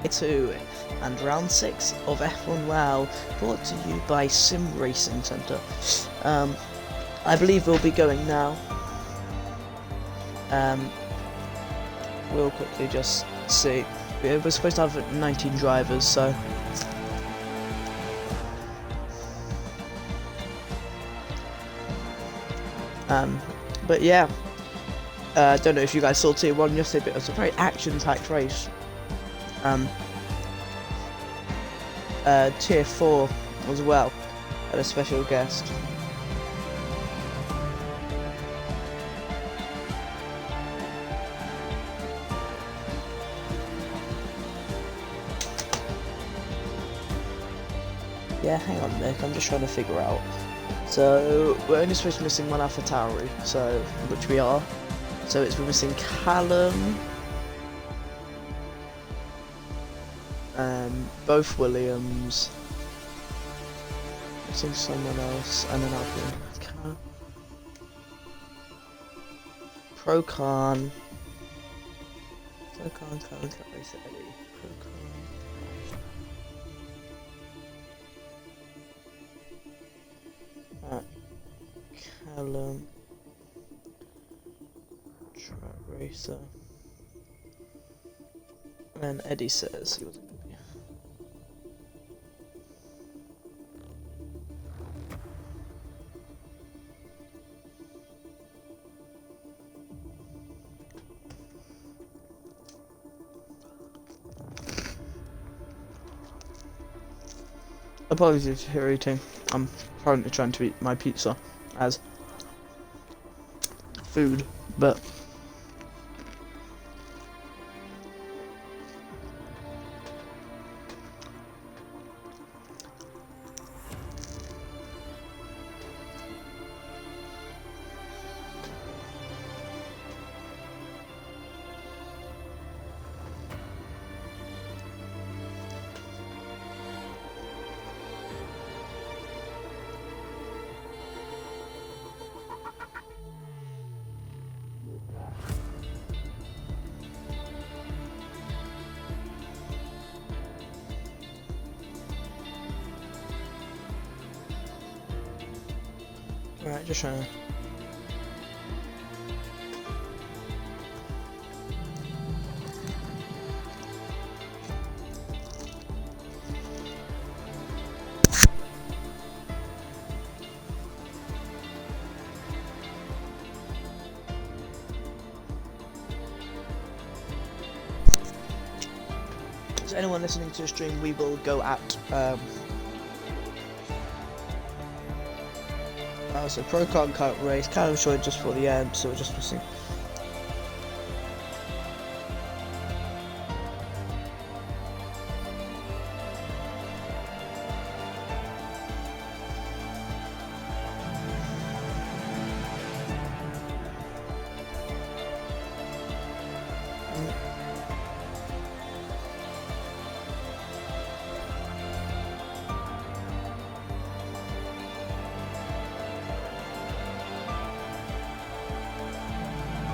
T2 and round 6 of F1WL, brought to you by Sim Racing Centre. I believe we'll be going now. We'll quickly just see. We're supposed to have 19 drivers, so but yeah, I don't know if you guys saw Tier 1 yesterday, but it was a very action-packed race. Tier 4 as well, had a special guest. Yeah, hang on, Nick, I'm just trying to figure out. So, we're only supposed to be missing one AlphaTauri, so, which we are. So we're missing Callum, both Williams, missing someone else, and then Alpine. Procan, Callum, Track Racer, and Eddie says he wasn't going to be. Apologies if you're eating. I'm currently trying to eat my pizza as food, but alright, just trying to. So anyone listening to the stream, we will go at so Procan can't race, Callum showed just for the end, so we're just missing.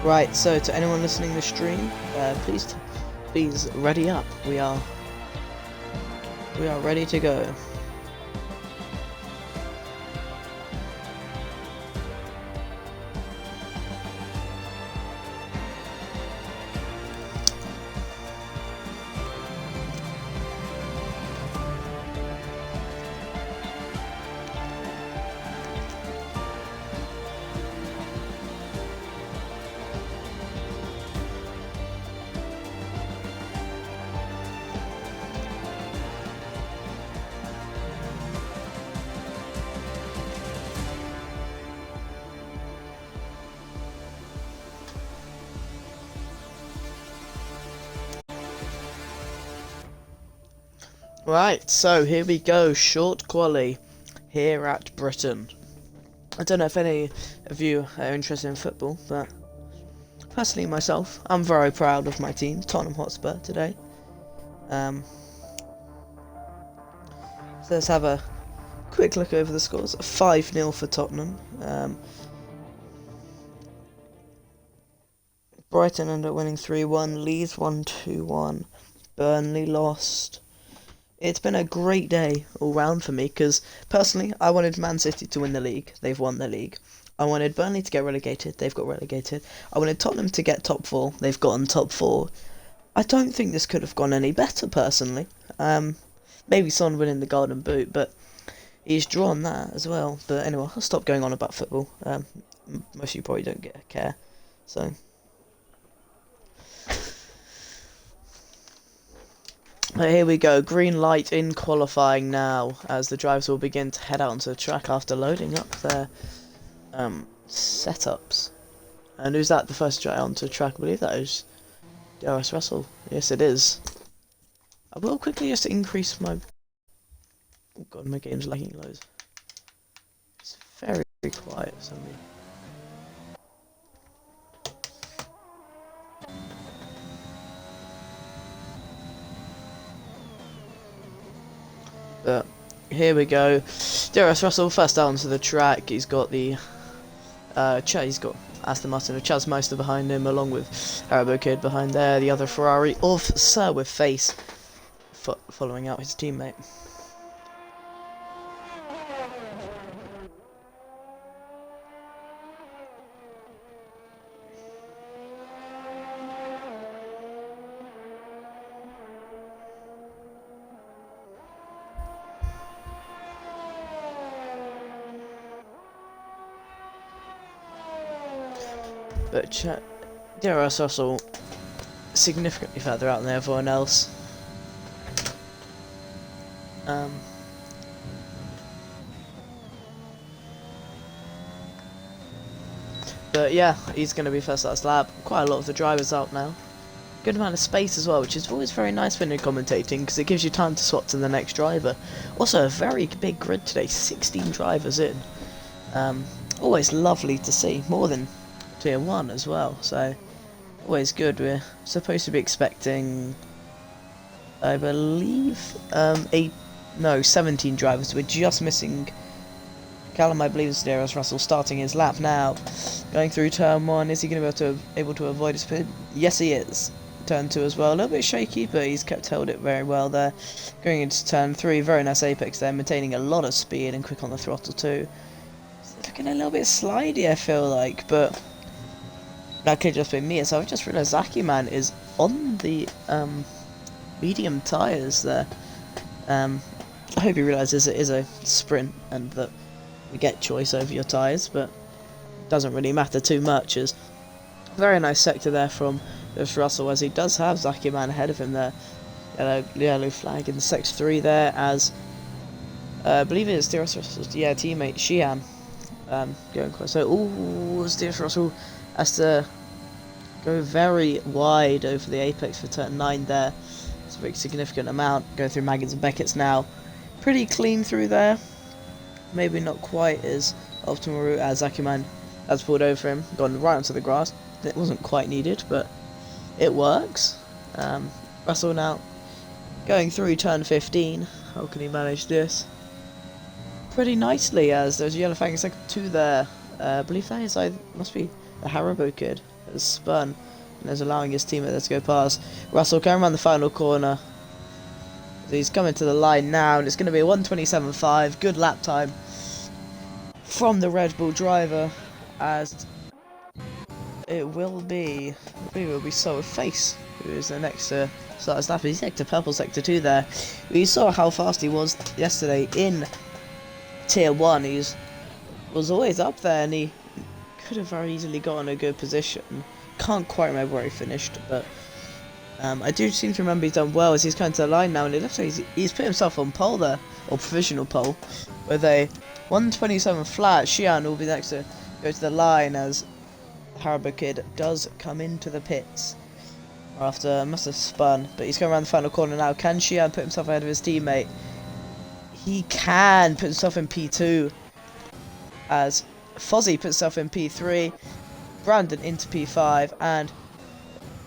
Right, so to anyone listening to the stream, please ready up. We are ready to go. Right, so here we go, short quali here at Britain. I don't know if any of you are interested in football, but personally myself, I'm very proud of my team, Tottenham Hotspur, today. So let's have a quick look over the scores. 5-0 for Tottenham. Brighton ended up winning 3-1, Leeds won 2-1, Burnley lost. It's been a great day all round for me, because personally I wanted Man City to win the league. They've won the league. I wanted Burnley to get relegated. They've got relegated. I wanted Tottenham to get top 4. They've gotten top 4. I don't think this could have gone any better, personally. Maybe Son winning the Golden Boot, but he's drawn that as well. But anyway, I'll stop going on about football. Most of you probably don't care. So... But here we go, green light in qualifying now, as the drivers will begin to head out onto the track after loading up their setups. And who's that, the first driver onto the track? I believe that is DRS Russell. Yes, it is. I will quickly just increase my... Oh god, my game's lagging loads. It's very, very quiet for some reason. But here we go. DRS Russell first out onto the track. He's got the he's got Aston Martin with Chaz Meister behind him, along with Haribo Kid behind there. The other Ferrari of Sir with Face following out his teammate. But DRS Russell significantly further out than everyone else. But yeah, he's going to be first last lap. Quite a lot of the drivers out now. Good amount of space as well, which is always very nice when you're commentating, because it gives you time to swap to the next driver. Also, a very big grid today, 16 drivers in. Always lovely to see, more than Tier 1 as well, so always good. We're supposed to be expecting, I believe, 17 drivers. We're just missing Callum, I believe, is DRS Russell, starting his lap now. Going through turn 1, is he going to be able to avoid a spin? Yes, he is. Turn 2 as well, a little bit shaky, but he's held it very well there. Going into turn 3, very nice apex there, maintaining a lot of speed and quick on the throttle too. It's looking a little bit slidey, I feel like, but that could just be me. So I've just realised Zakiman is on the medium tyres there. I hope he realises it is a sprint and that you get choice over your tyres, but it doesn't really matter too much. As very nice sector there from Russell, as he does have Zakiman ahead of him there. Yellow flag in Sector 3 there, as I believe it is DRS Russell's teammate Sheehan going close. So DRS Russell has to go very wide over the apex for turn 9 there. It's a very significant amount. Go through Maggins and Beckett's now. Pretty clean through there. Maybe not quite as optimal route as Zakiman has pulled over him. Gone right onto the grass. It wasn't quite needed, but it works. Russell now going through turn 15. How can he manage this? Pretty nicely, as there's a yellow flag in Sector 2 there. I believe that is, must be the Haribo Kid has spun and is allowing his teammate there to go past. Russell going around the final corner. So he's coming to the line now, and it's going to be a 1:27.5. Good lap time from the Red Bull driver, as it will be, I believe it will be So Face, who is the next to start his lap. He's sector purple, Sector 2 there. We saw how fast he was yesterday in Tier 1. He was always up there, and he could have very easily gotten a good position. Can't quite remember where he finished, but I do seem to remember he's done well as he's coming to the line now, and it looks like he's put himself on pole there, or provisional pole, with a 1:27 flat. Sheehan will be next to go to the line, as Haribo Kid does come into the pits after must have spun, but he's going around the final corner now. Can Sheehan put himself ahead of his teammate? He can put himself in P2, as Fozzie puts himself in P3, Brandon into P5, and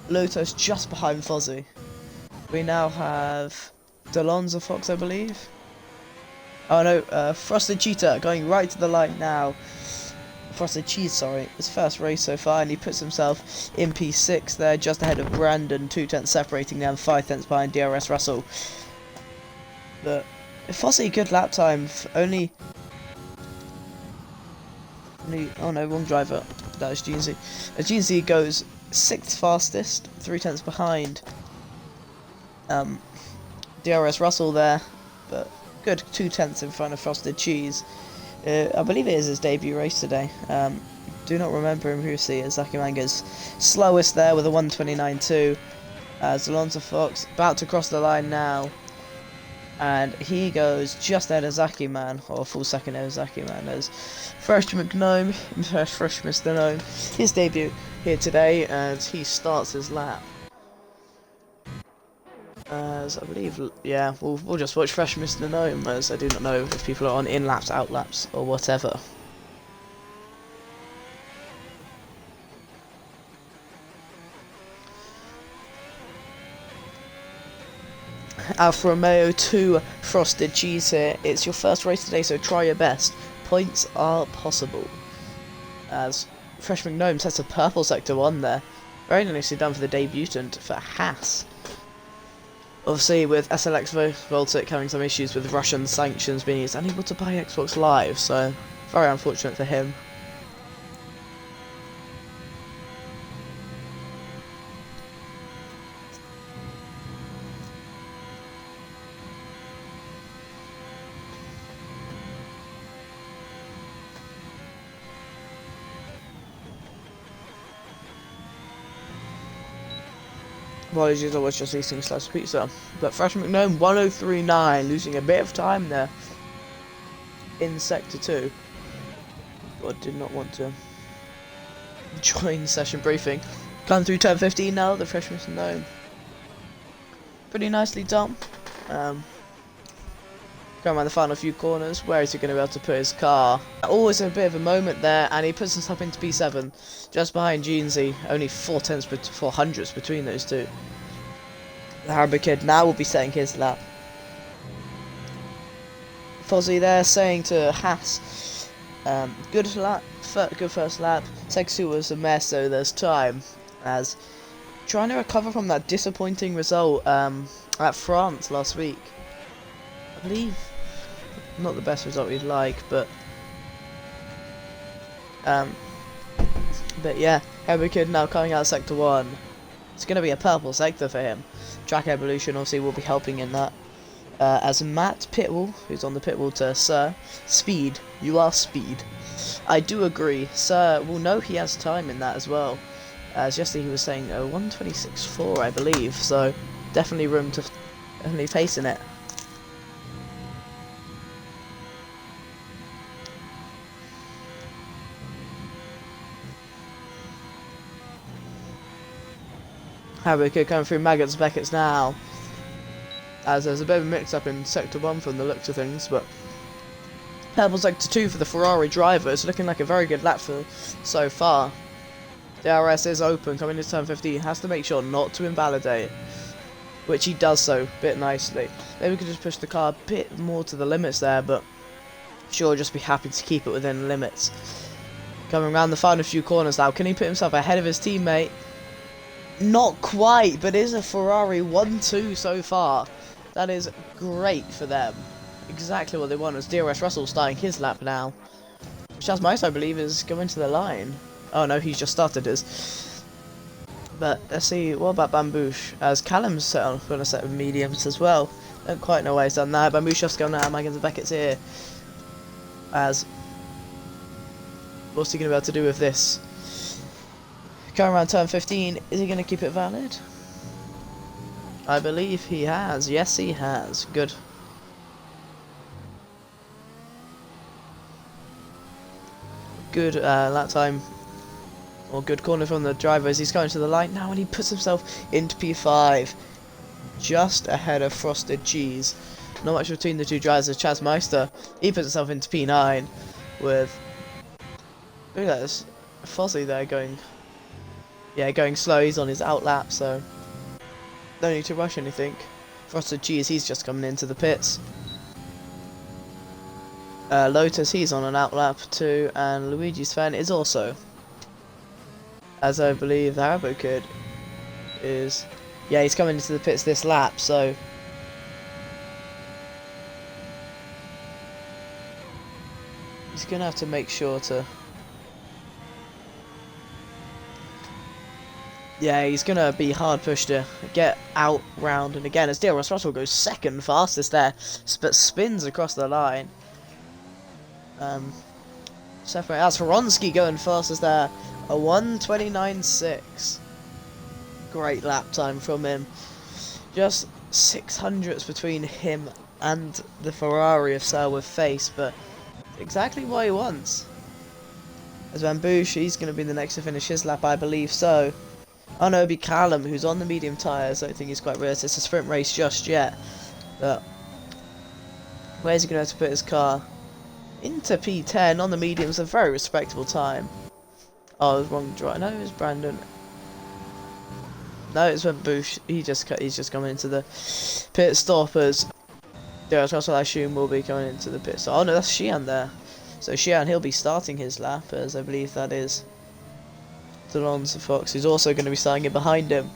Lotus just behind Fozzie. We now have Delonza Fox, I believe. Oh no, Frosted Cheetah going right to the line now. Frosted Cheese, sorry, his first race so far, and he puts himself in P6 there, just ahead of Brandon, 2 tenths separating them, 5 tenths behind DRS Russell. But Fossey, good lap time, only oh no, wrong driver, that was GNC. GNC goes 6th fastest, 3 tenths behind DRS Russell there, but good 2 tenths in front of Frosted Cheese. I believe it is his debut race today. Do not remember him previously as Zaki Manga's slowest there with a 1:29.2. As Alonso Fox about to cross the line now, and he goes just ahead of Zaki Man, or a full second ahead of Zaki Man, as Fresh Mr. Gnome, his debut here today, as he starts his lap. As I believe, yeah, we'll just watch Fresh Mr. Gnome, as I do not know if people are on in-laps, out-laps, or whatever. Alfa Romeo 2 Frosted Cheese here. It's your first race today, so try your best. Points are possible. As Fresh Gnome sets a purple sector 1 there. Very nicely done for the debutant for Haas. Obviously, with SLX Voltic having some issues with Russian sanctions, meaning he's unable to buy Xbox Live, so very unfortunate for him. Apologies, I was just eating a slice of pizza. But Fresh McGnome 1039, losing a bit of time there in Sector 2. God, did not want to join session briefing. Come through turn 15 now, the Fresh McGnome. Pretty nicely done. Going around the final few corners. Where is he going to be able to put his car? Always a bit of a moment there, and he puts himself into P7, just behind Jeansy. Only 4 hundredths between those two. The Harbour Kid now will be setting his lap. Fozzie there saying to Haas, good lap, good first lap. Second 2 was a mess, so there's time. As trying to recover from that disappointing result at France last week. I believe not the best result we'd like, but yeah, Harbour Kid now coming out of Sector 1. It's going to be a purple sector for him. Track Evolution obviously will be helping in that. As Matt Pitwell, who's on the pitwall to Sir, speed, you are speed. I do agree, Sir will know he has time in that as well. As yesterday he was saying 1:26.4 I believe, so definitely room to definitely pace in it. Harbour Kid coming through Maggots Beckett's now. As there's a bit of a mix-up in Sector 1 from the looks of things, but Purple Sector 2 for the Ferrari driver. It's looking like a very good lap for so far. DRS is open, coming into turn 15. Has to make sure not to invalidate, which he does so a bit nicely. Maybe we could just push the car a bit more to the limits there, but sure, just be happy to keep it within the limits. Coming around the final few corners now. Can he put himself ahead of his teammate? Not quite, but it is a Ferrari 1-2 so far. That is great for them. Exactly what they want, as DRS Russell starting his lap now. Chaz Mice, I believe, is going to the line. Oh no, he's just started his. But let's see, what about Bamboosh? As Callum's set on a set of mediums as well. Don't quite know why he's done that. Bamboosh just going now, Maggots Beckett's here. As what's he going to be able to do with this? Going around turn 15, is he going to keep it valid? I believe he has. Yes, he has. Good. Good lap time. Or good corner from the driver as he's going to the line now, and he puts himself into P5. Just ahead of Frosted Cheese. Not much between the two drivers as Chaz Meister. He puts himself into P9 with... Look at this. Fozzie there going... Yeah, going slow. He's on his out lap, so no need to rush anything. Frosted Cheese, he's just coming into the pits. Lotus, he's on an outlap too, and Luigi's fan is also. As I believe the Haribo Kid is. Yeah, he's coming into the pits this lap, so. He's going to have to make sure to. Yeah, he's going to be hard pushed to get out round. And again, as DRS Russell goes second fastest there, but spins across the line. Separate. That's Horonsky going fastest there. A 1:29.6. Great lap time from him. Just 600ths between him and the Ferrari of Selwood face, but exactly what he wants. As Bambouche, he's going to be the next to finish his lap, I believe so. Oh no, it'll be Callum, who's on the medium tyres. I don't think he's quite realised it's a sprint race just yet. But where's he going to have to put his car? Into P10 on the mediums, a very respectable time. Oh, it was wrong drive. No, it was Brandon. No, it's Bambouche. He's just coming into the pit stoppers. That's what I assume will be coming into the pit stop. Oh no, that's Xian there. So Xian, he'll be starting his lap, as I believe that is Alonso Fox, who's also going to be starting it behind him.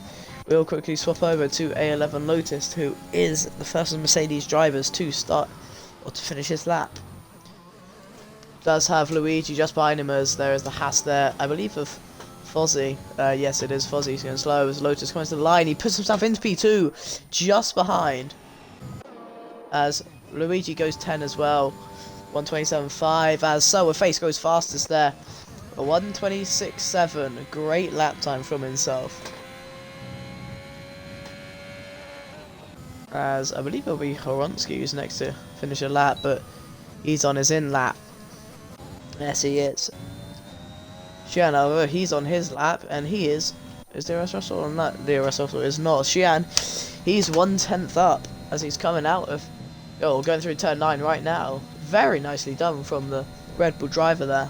We'll quickly swap over to A11 Lotus, who is the first of the Mercedes drivers to start or to finish his lap. Does have Luigi just behind him, as there is the Haas there, I believe of Fozzie. Yes, it is Fozzie. He's going slow as Lotus comes to the line. He puts himself into P2, just behind. As Luigi goes 10 as well. 1:27.5. As Selwood Face goes fastest there. A 1:26.7. A great lap time from himself. As I believe it'll be Horonsky who's next to finish a lap, but he's on his in lap. Yes, he is. Xian, however, he's on his lap, and he is DRS Russell or not? DRS Russell is not. Xian, he's 1/10 up as he's coming out of. Oh, going through turn 9 right now. Very nicely done from the Red Bull driver there.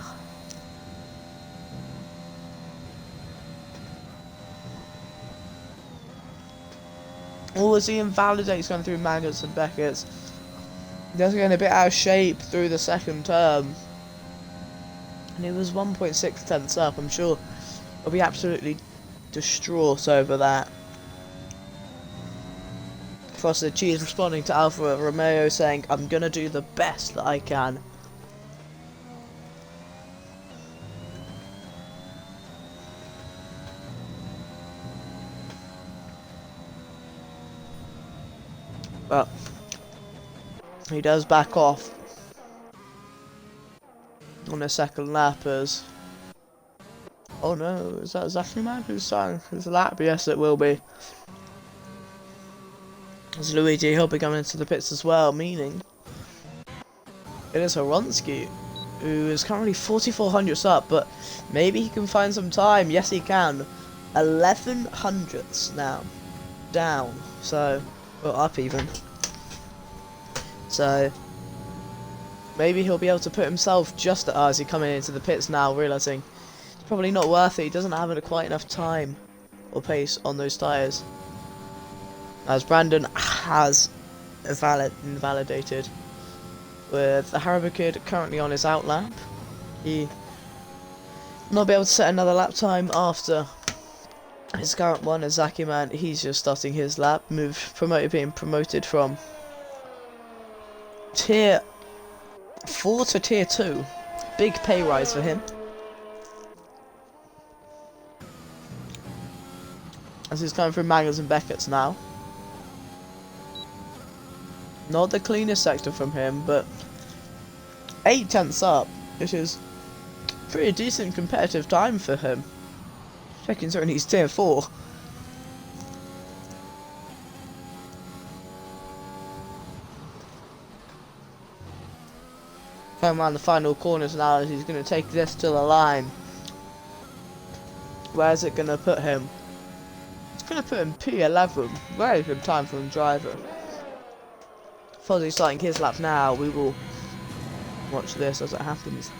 Oh, as he invalidates going through Maggots and Beckett's. Just getting a bit out of shape through the second turn. And it was 1.6 tenths up. I'm sure he'll be absolutely distraught over that. Frosted Cheese responding to Alfa Romeo saying, I'm going to do the best that I can. But he does back off on a second lap as... Oh no, is that Zachary Man who's starting his lap? Yes, it will be. As Luigi, he'll be coming into the pits as well, meaning it is Horonsky, who is currently 4,400ths up, but maybe he can find some time. Yes, he can. 1100ths now. Down. So, well, up even. So, maybe he'll be able to put himself just at as he's coming into the pits now, realising it's probably not worth it. He doesn't have quite enough time or pace on those tyres. As Brandon has invalidated with the Haribo Kid currently on his outlap. He will not be able to set another lap time after his current one as Zaki Man. He's just starting his lap, being promoted from tier 4 to tier 2. Big pay rise for him. As he's coming through Maggers and Beckett's now. Not the cleanest sector from him, but 8 tenths up, which is pretty decent competitive time for him. Considering he's tier 4. Coming around the final corners now as he's going to take this to the line. Where's it going to put him? It's going to put him P11. Very good time for him driver. Fozzie's starting his lap now. We will watch this as it happens.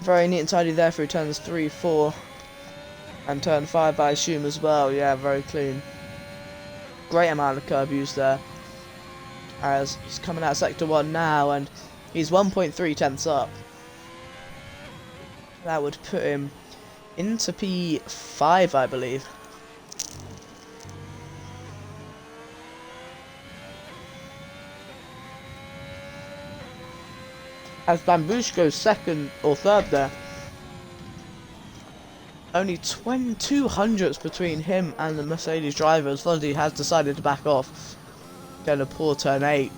Very neat and tidy there through turns 3, 4. And turn 5, I assume, as well. Yeah, very clean. Great amount of curb use there. As he's coming out of sector 1 now, and he's 1.3 tenths up. That would put him into P5, I believe. As Bambouche goes second or third there. Only 22 hundredths between him and the Mercedes driver, as Fozzy has decided to back off. Getting a poor turn 8.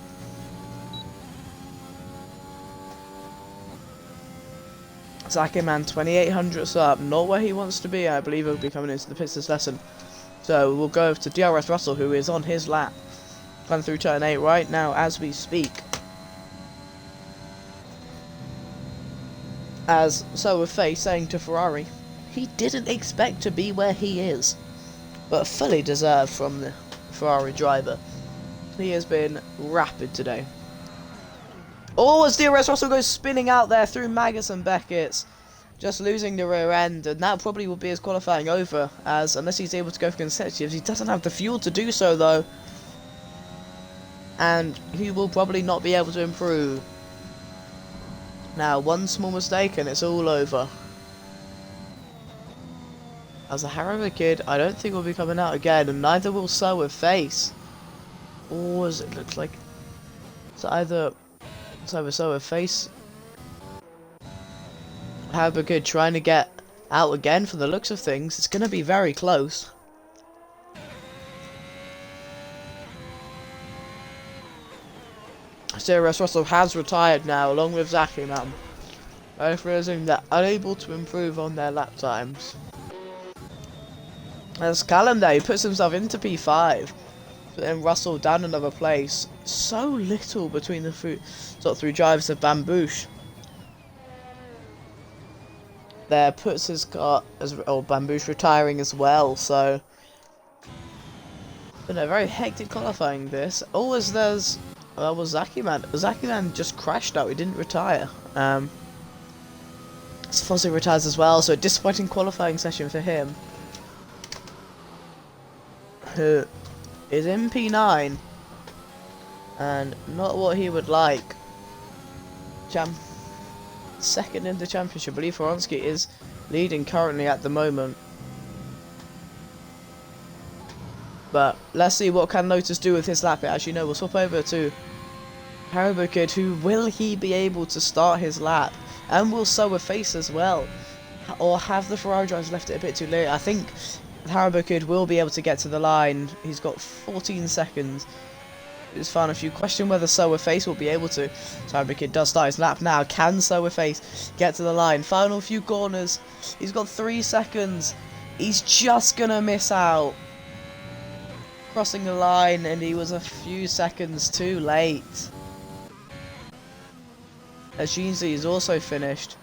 Zaki Man 28 hundredths up, not where he wants to be. I believe he'll be coming into the pits this lesson. So we'll go over to DRS Russell, who is on his lap. Going through turn 8 right now as we speak. As so with Faye saying to Ferrari, he didn't expect to be where he is, but fully deserved from the Ferrari driver. He has been rapid today. Oh, as DRS Russell goes spinning out there through Magus and Beckett's, just losing the rear end, and that probably will be his qualifying over, as unless he's able to go for consecutives, he doesn't have the fuel to do so though, and he will probably not be able to improve. Now, one small mistake and it's all over. As a Haribo kid, I don't think will be coming out again, and neither will Sir with Face. Or as it looks like, it's either Sir with Face. Haribo kid trying to get out again. For the looks of things, it's going to be very close. DRS Russell has retired now, along with Zaki Man. Both realizing they're unable to improve on their lap times. As Callum there, he puts himself into P5, but then Russell down another place. So little between the top 3 drivers of Bambouche. There puts his car as Bambouche retiring as well. So, been a very hectic qualifying this. Oh, as there's Zaki Man. Zaki Man just crashed out. He didn't retire. Fozzy retires as well. So a disappointing qualifying session for him. Who is in P9 and not what he would like. Second in the championship. I believe Horonsky is leading currently at the moment. But let's see what can Lotus do with his lap. As you know, we'll swap over to Haribo Kid. Who will he be able to start his lap? And will Sow a face as well? Or have the Ferrari drivers left it a bit too late? I think Haribo Kid will be able to get to the line. He's got 14 seconds. It's fun if you question whether Sow a face will be able to. So Haribo Kid does start his lap now. Can Sow a face get to the line? Final few corners. He's got 3 seconds. He's just gonna miss out. Crossing the line, and he was a few seconds too late. As Jeansy is also finished.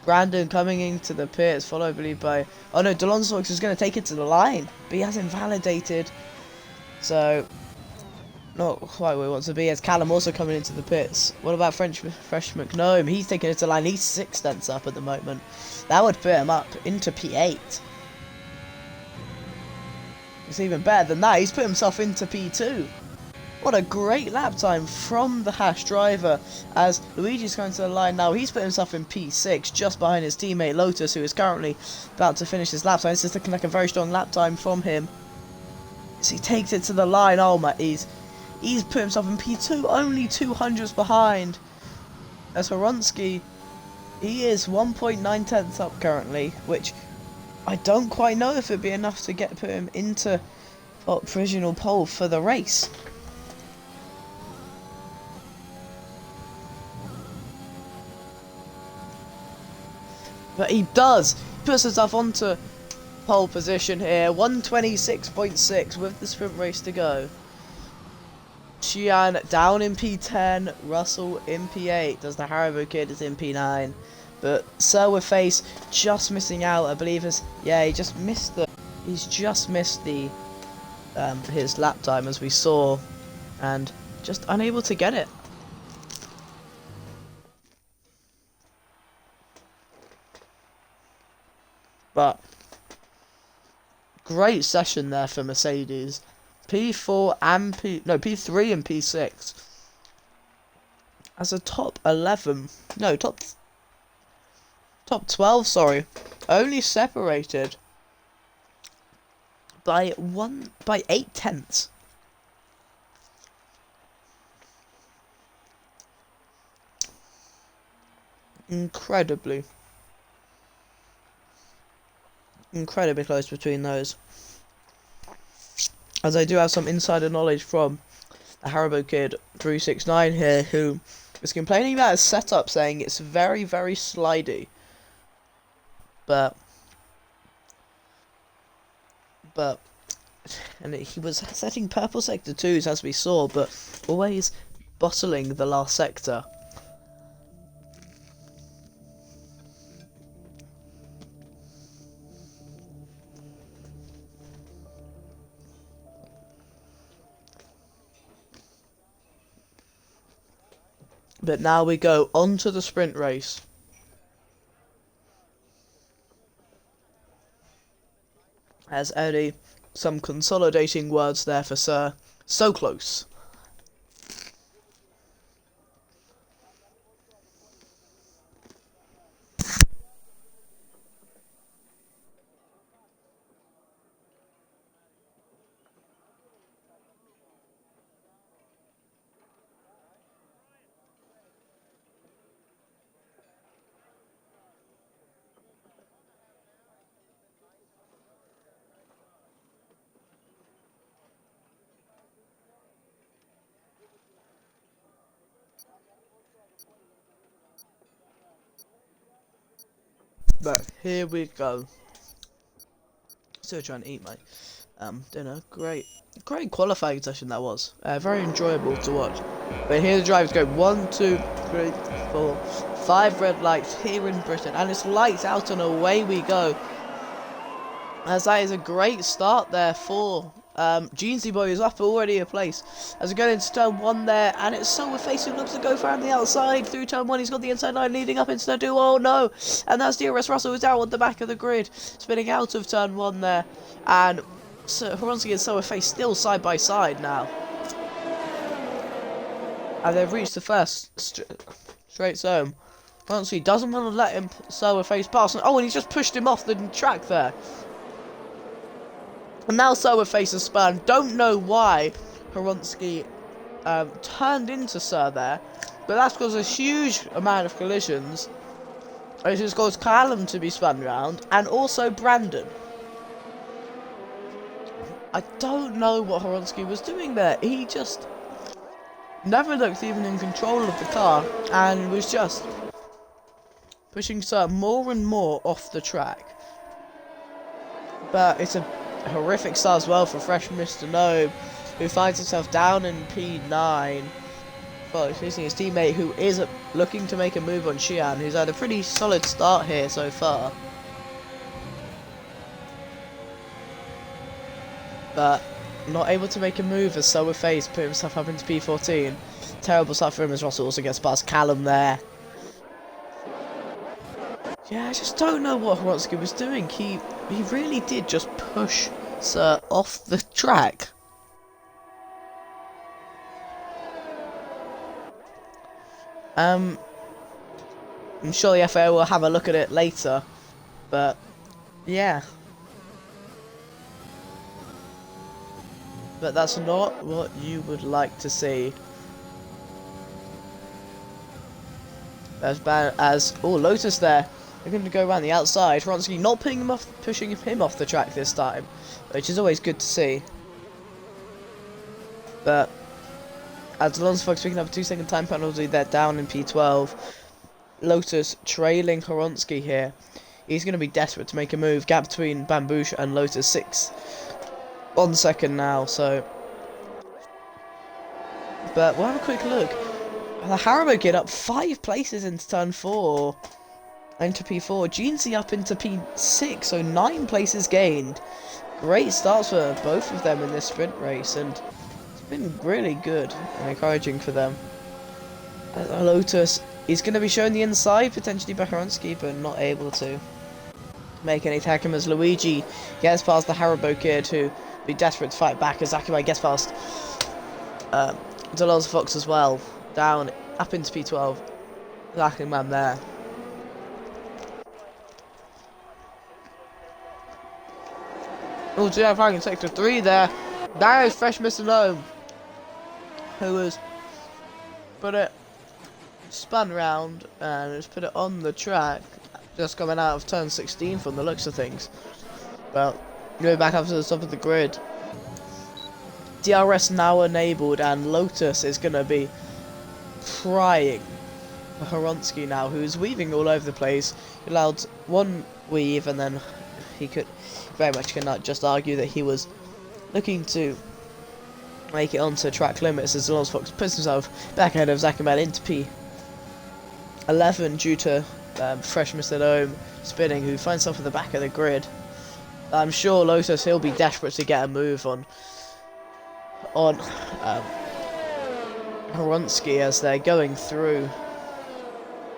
Brandon coming into the pits, followed I believe by... Oh no, Delonso is going to take it to the line, but he has invalidated. So, not quite where he wants to be. As Callum also coming into the pits. What about Fresh McNome? He's taking it to the line. He's 6 tenths up at the moment. That would put him up into P8. It's even better than that. He's put himself into P2. What a great lap time from the Hash driver, as Luigi's going to the line now. He's put himself in P6, just behind his teammate Lotus, who is currently about to finish his lap time. This is looking like a very strong lap time from him. As he takes it to the line. Oh my, he's put himself in P2, only 200s behind. As Horonsky, he is 1.9 tenths up currently, which I don't quite know if it'd be enough to put him into provisional pole for the race. But he does. He puts himself onto pole position here. 126.6 with the sprint race to go. Xian down in P10. Russell in P8. Does the Haribo Kid is in P9. But Sir with Face just missing out. I believe he just missed the. He's just missed the his lap time, as we saw, and just unable to get it. But Great session there for Mercedes. P4 and P3 and P6. As a top 11, no, top 12, sorry, only separated by 8 tenths. Incredibly close between those. As I do have some insider knowledge from the Haribo Kid 369 here, who is complaining about his setup, saying it's very, very slidey. But and he was setting purple sector 2s as we saw, but always bottling the last sector. But now we go on to the sprint race. As Eddie, some consolidating words there for Sir. So close. But here we go. Still trying to eat my dinner. Great qualifying session that was. Very enjoyable to watch. But here the drivers go 1, 2, 3, 4, 5 red lights here in Britain, and it's lights out and away we go. As that is a great start there for Jeansy Boy is up already a place. As we go into turn 1 there, and it's Silverface who looks to go around the outside through turn 1. He's got the inside line leading up into turn 2. Oh no! And that's DRS Russell who's down on the back of the grid, spinning out of turn 1 there. And so Horonsky and Silverface still side by side now. And they've reached the first straight zone. Horonsky doesn't want to let him Silverface pass. Oh, and he's just pushed him off the track there. And now Silverface is spun. Don't know why Horonsky turned into Sir there, but that's caused a huge amount of collisions. It has caused Callum to be spun round, and also Brandon. I don't know what Horonsky was doing there. He just never looked even in control of the car, and was just pushing Sir more and more off the track. But it's a horrific start as well for fresh Mr. Nobe, who finds himself down in P9. Well, he's losing his teammate, who is looking to make a move on Xian, who's had a pretty solid start here so far. But not able to make a move as Silverface put himself up into P14. Terrible start for him as Russell also gets past Callum there. Yeah, I just don't know what Horonsky was doing. He really did just push Sir off the track. I'm sure the FAA will have a look at it later, but yeah. But that's not what you would like to see. As Lotus there. They're going to go around the outside. Horonsky not pushing him off the track this time, which is always good to see. But as Alonso Fox picking up a 2-second time penalty, they're down in P12. Lotus trailing Horonsky here. He's going to be desperate to make a move. Gap between Bambouche and Lotus 6 1 second now. So, but we'll have a quick look. The Haribo Kid up 5 places into turn 4. Into P4, Jeansy up into P6, so 9 places gained. Great starts for both of them in this sprint race, and it's been really good and encouraging for them. Lotus is going to be shown the inside, potentially by Horonsky, but not able to. make any attack him as Luigi gets past the Haribo kid, who be desperate to fight back as Zakubai gets past Dolores Fox as well, down up into P12. Lacking man there. Oh, GF ranking sector 3 there. That is Fresh Mr. Gnome, who has put it, spun round and has put it on the track, just coming out of turn 16 from the looks of things. Well, going back up to the top of the grid. DRS now enabled, and Lotus is going to be prying for Horonsky now, who's weaving all over the place. He allowed one weave, and then he could very much cannot just argue that he was looking to make it onto track limits as Dolores Fox puts himself back ahead of Zakumel into P11 due to Fresh Mr. Gnome spinning, who finds himself at the back of the grid. I'm sure Lotus, he'll be desperate to get a move on Horonsky as they're going through,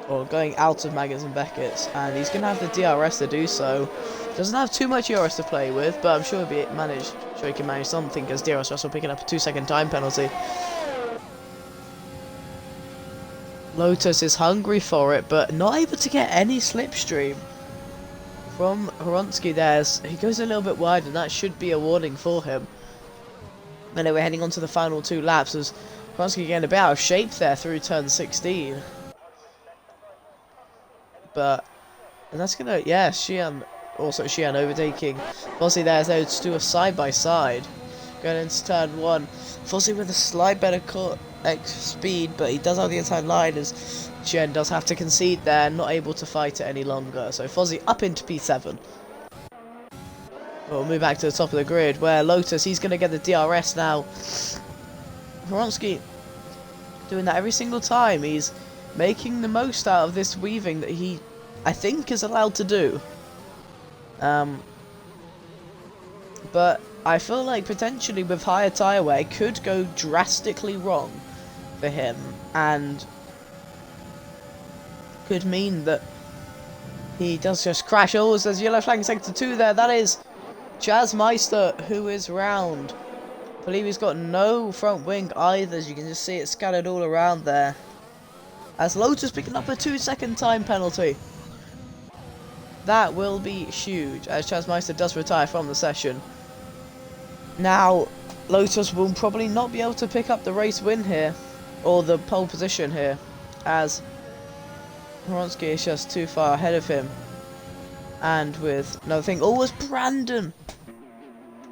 or going out of Maggotts and Beckett's, and he's going to have the DRS to do so. Doesn't have too much DRS to play with, but I'm sure he can manage something, because DRS Russell picking up a 2-second time penalty. Lotus is hungry for it, but not able to get any slipstream from Horonsky there. He goes a little bit wide, and that should be a warning for him. Anyway, heading on to the final 2 laps as Horonsky getting a bit out of shape there through turn 16. But, and that's gonna, yeah, Xian overtaking Fozzie there as those two are side by side. Going into turn 1. Fozzie with a slight better speed, but he does have the inside line as Xian does have to concede there, not able to fight it any longer. So Fozzie up into P7. We'll move back to the top of the grid where Lotus, he's going to get the DRS now. Horonsky doing that every single time. He's making the most out of this weaving that he, I think, is allowed to do. But I feel like potentially with higher tyre wear it could go drastically wrong for him, and could mean that he does just crash. Oh, there's yellow flag in sector 2 there. That is Jazzmeister, who is round. I believe he's got no front wing either, as you can just see it scattered all around there. As Lotus picking up a 2-second time penalty. That will be huge, as Jazzmeister does retire from the session. Now, Lotus will probably not be able to pick up the race win here, or the pole position here, as Horonsky is just too far ahead of him. And with another thing, oh, it's Brandon,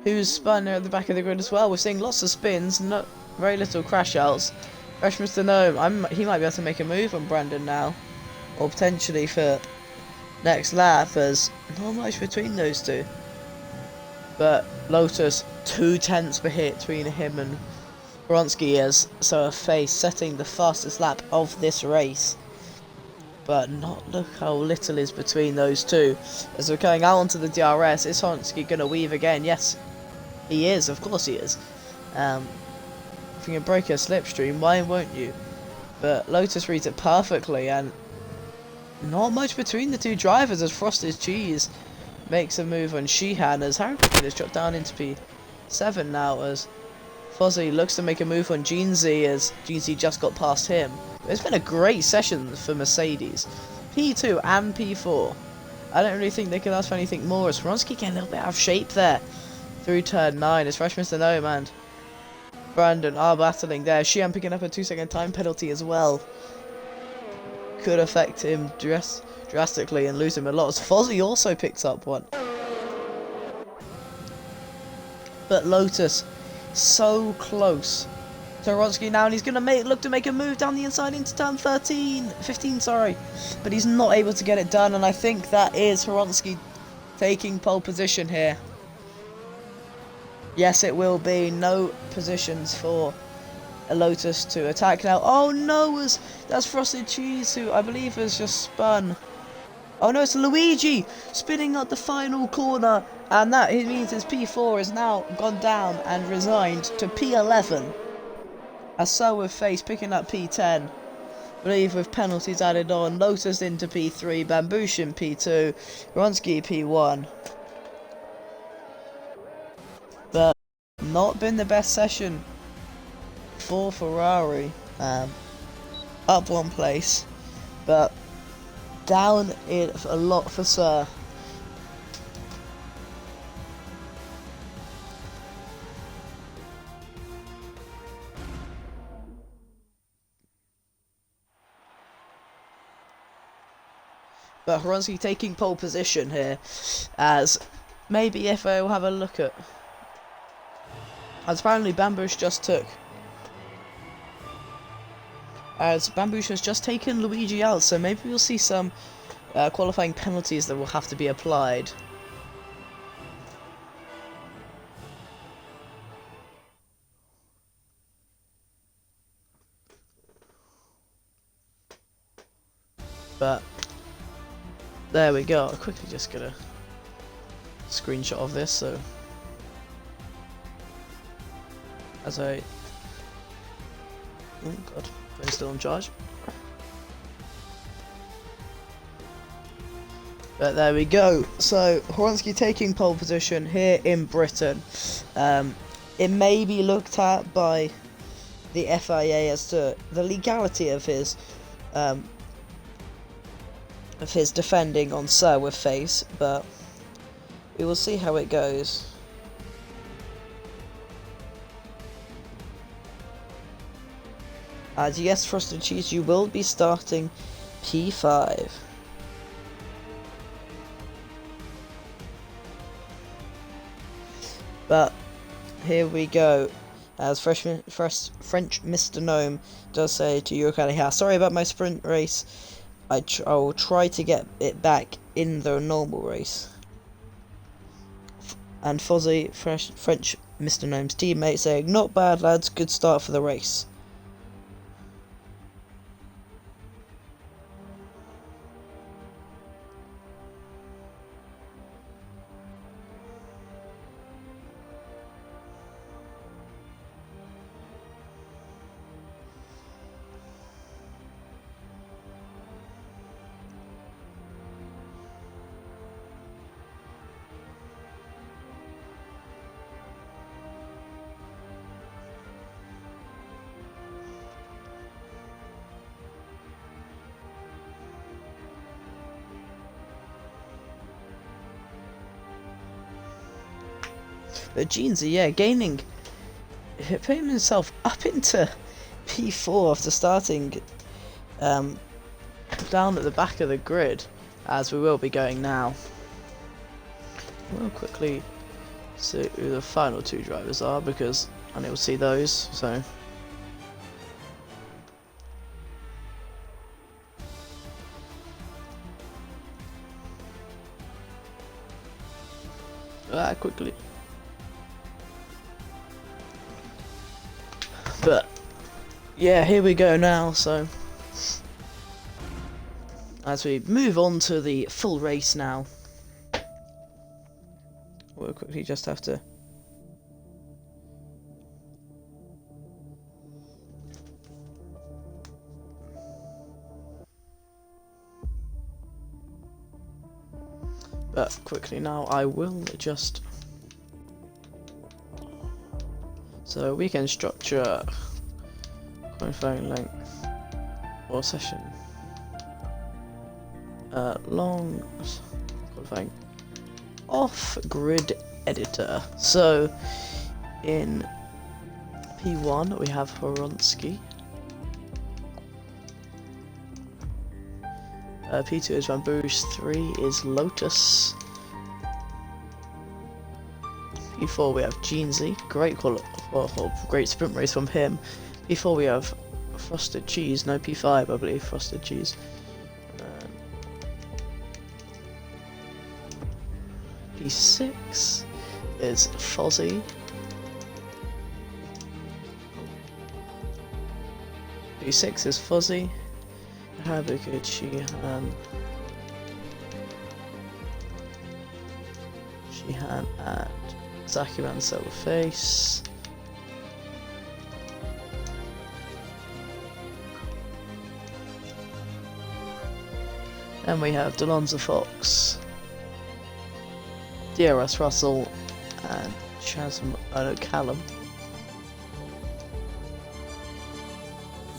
who's spun near at the back of the grid as well. We're seeing lots of spins, not very little crash outs. Fresh Mr. Gnome, he might be able to make a move on Brandon now, or potentially for next lap, as not much between those two. But Lotus, 2/10 per hit between him and Horonsky, as so a face setting the fastest lap of this race. But look how little is between those two. As we're going out onto the DRS, is Horonsky going to weave again? Yes, he is. Of course he is. If you can break a slipstream, why won't you? But Lotus reads it perfectly, and not much between the two drivers as Frosted Cheese makes a move on Sheehan, as Harrington has dropped down into P7 now, as Fozzie looks to make a move on Jeansy, as Jeansy just got past him. It's been a great session for Mercedes. P2 and P4. I don't really think they can ask for anything more, as Horonsky getting a little bit out of shape there through turn 9 as Fresh Mr. Gnome and Brandon are battling there. Sheehan picking up a 2-second time penalty as well. Could affect him drastically and lose him a lot, as Fozzie also picks up one. But Lotus so close to Horonsky now, and he's going to look to make a move down the inside into turn 15, sorry. But he's not able to get it done, and I think that is Horonsky taking pole position here. Yes, it will be. No positions for a Lotus to attack now. Oh no, that's Frosted Cheese, who I believe has just spun. Oh no, it's Luigi spinning at the final corner, and that means his P4 has now gone down and resigned to P11. As so with Face picking up P10. believe with penalties added on, Lotus into P3, Bambushin P2, Ronsky P1. But not been the best session for Ferrari. Up one place, but down in a lot for Sir. But Horonsky taking pole position here, as maybe FA will have a look at. As apparently Bambush just took. As Bambush has just taken Luigi out, so maybe we'll see some qualifying penalties that will have to be applied. But there we go. I'll quickly just get a screenshot of this, so as I oh god, phone's still on charge. But there we go. So Horonsky taking pole position here in Britain. It may be looked at by the FIA as to the legality of his defending on Sir with face, but we will see how it goes. As yes, Frosted Cheese, you will be starting P5. But here we go. As French Mr. Gnome does say to Yurikali, sorry about my sprint race. I will try to get it back in the normal race. And Fozzie, French Mr. Gnome's teammate, saying, not bad lads, good start for the race. But Jeansy, yeah, putting himself up into P4 after starting down at the back of the grid, as we will be going now. We'll quickly see who the final two drivers are, because I need to see those, so. Quickly. But yeah, here we go now. So as we move on to the full race now, we'll quickly just have to quickly now I will just, so we can structure qualifying length or session long qualifying off-grid editor. So in P1 we have Horonsky, P2 is Bambouche, 3 is Lotus, P4 we have Jeansy, great sprint race from him. P4 we have Frosted Cheese, no P5 I believe, Frosted Cheese. P6 is Fozzie. P6 is Fozzie. Habakid, Sheehan, and Zakiran Silverface. Then we have Delonza Fox, DRS Russell, and Callum.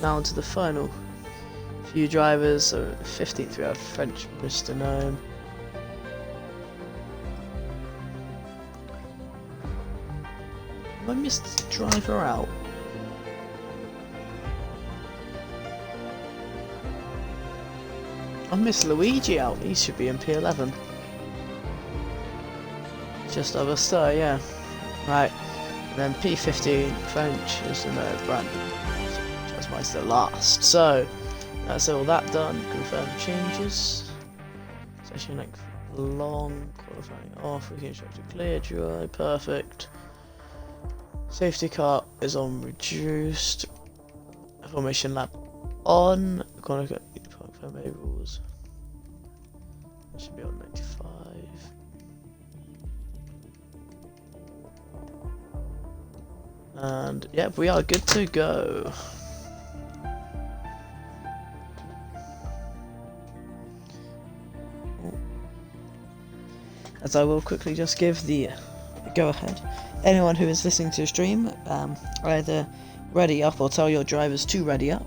Now onto the final few drivers. So 15th we have French Mr. Gnome. I missed the driver out. I missed Luigi out. He should be in P11. Just over star, yeah. Right. And then P15 French is Brandon. That's the last. So that's all that done. Confirm changes. Session like long qualifying off. We can instruct a clear dry. Perfect. Safety car is on reduced. Formation lap on. Gonna go confirm A rules. That should be on 95. And yep, we are good to go. As I will quickly just give the go ahead. Anyone who is listening to the stream, either ready up or tell your drivers to ready up.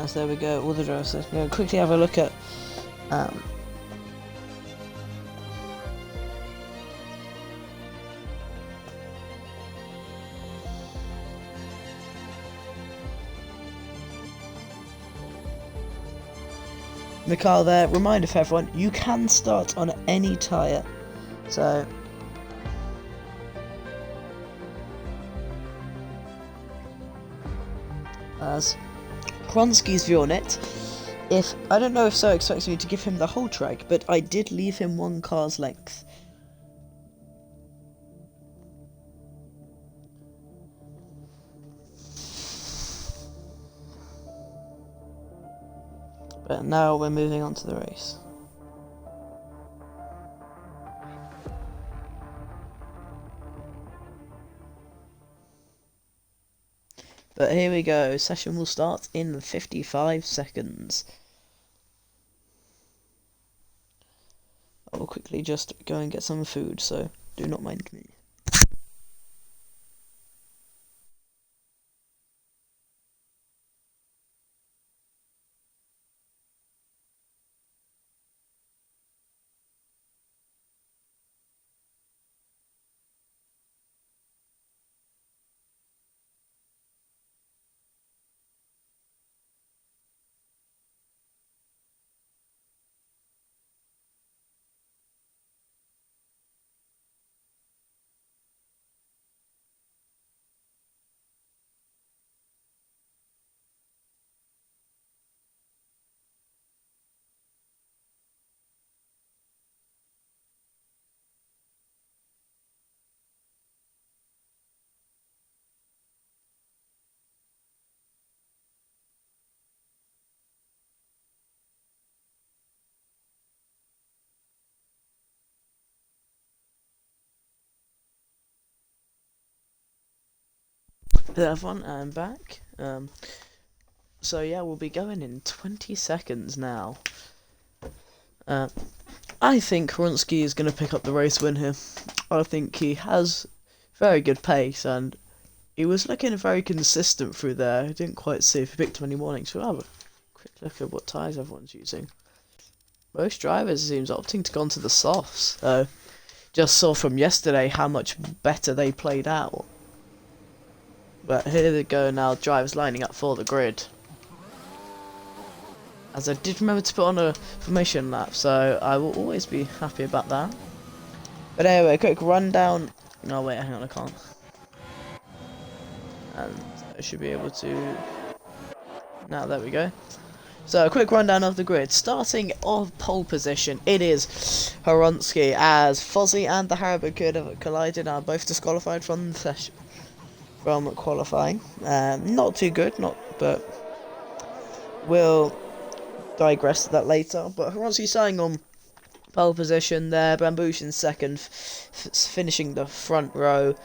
So there we go, all the drivers. So we'll quickly have a look at the car there. Reminder for everyone, you can start on any tyre. So as Kronsky's view on it, if I don't know if so expects me to give him the whole track, but I did leave him one car's length. But now we're moving on to the race. But here we go, session will start in 55 seconds. I will quickly just go and get some food, so do not mind me. Hello everyone, I'm back. So yeah, we'll be going in 20 seconds now. I think Kronsky is going to pick up the race win here. I think he has very good pace, and he was looking very consistent through there. I didn't quite see if he picked up any warnings. We'll have a quick look at what tyres everyone's using. Most drivers seems opting to go onto the softs. So just saw from yesterday how much better they played out. But here they go now, drivers lining up for the grid. As I did remember to put on a formation lap, so I will always be happy about that. But anyway, quick rundown. No, wait, hang on, I can't. And I should be able to. Now, there we go. So, a quick rundown of the grid. Starting off pole position, it is Horonsky, as Fozzie and the Haribo Kid have collided and are both disqualified from the session, from qualifying. Not too good, but we'll digress to that later. But Horonsky starting on pole position there, Bambouche in second, finishing the front row.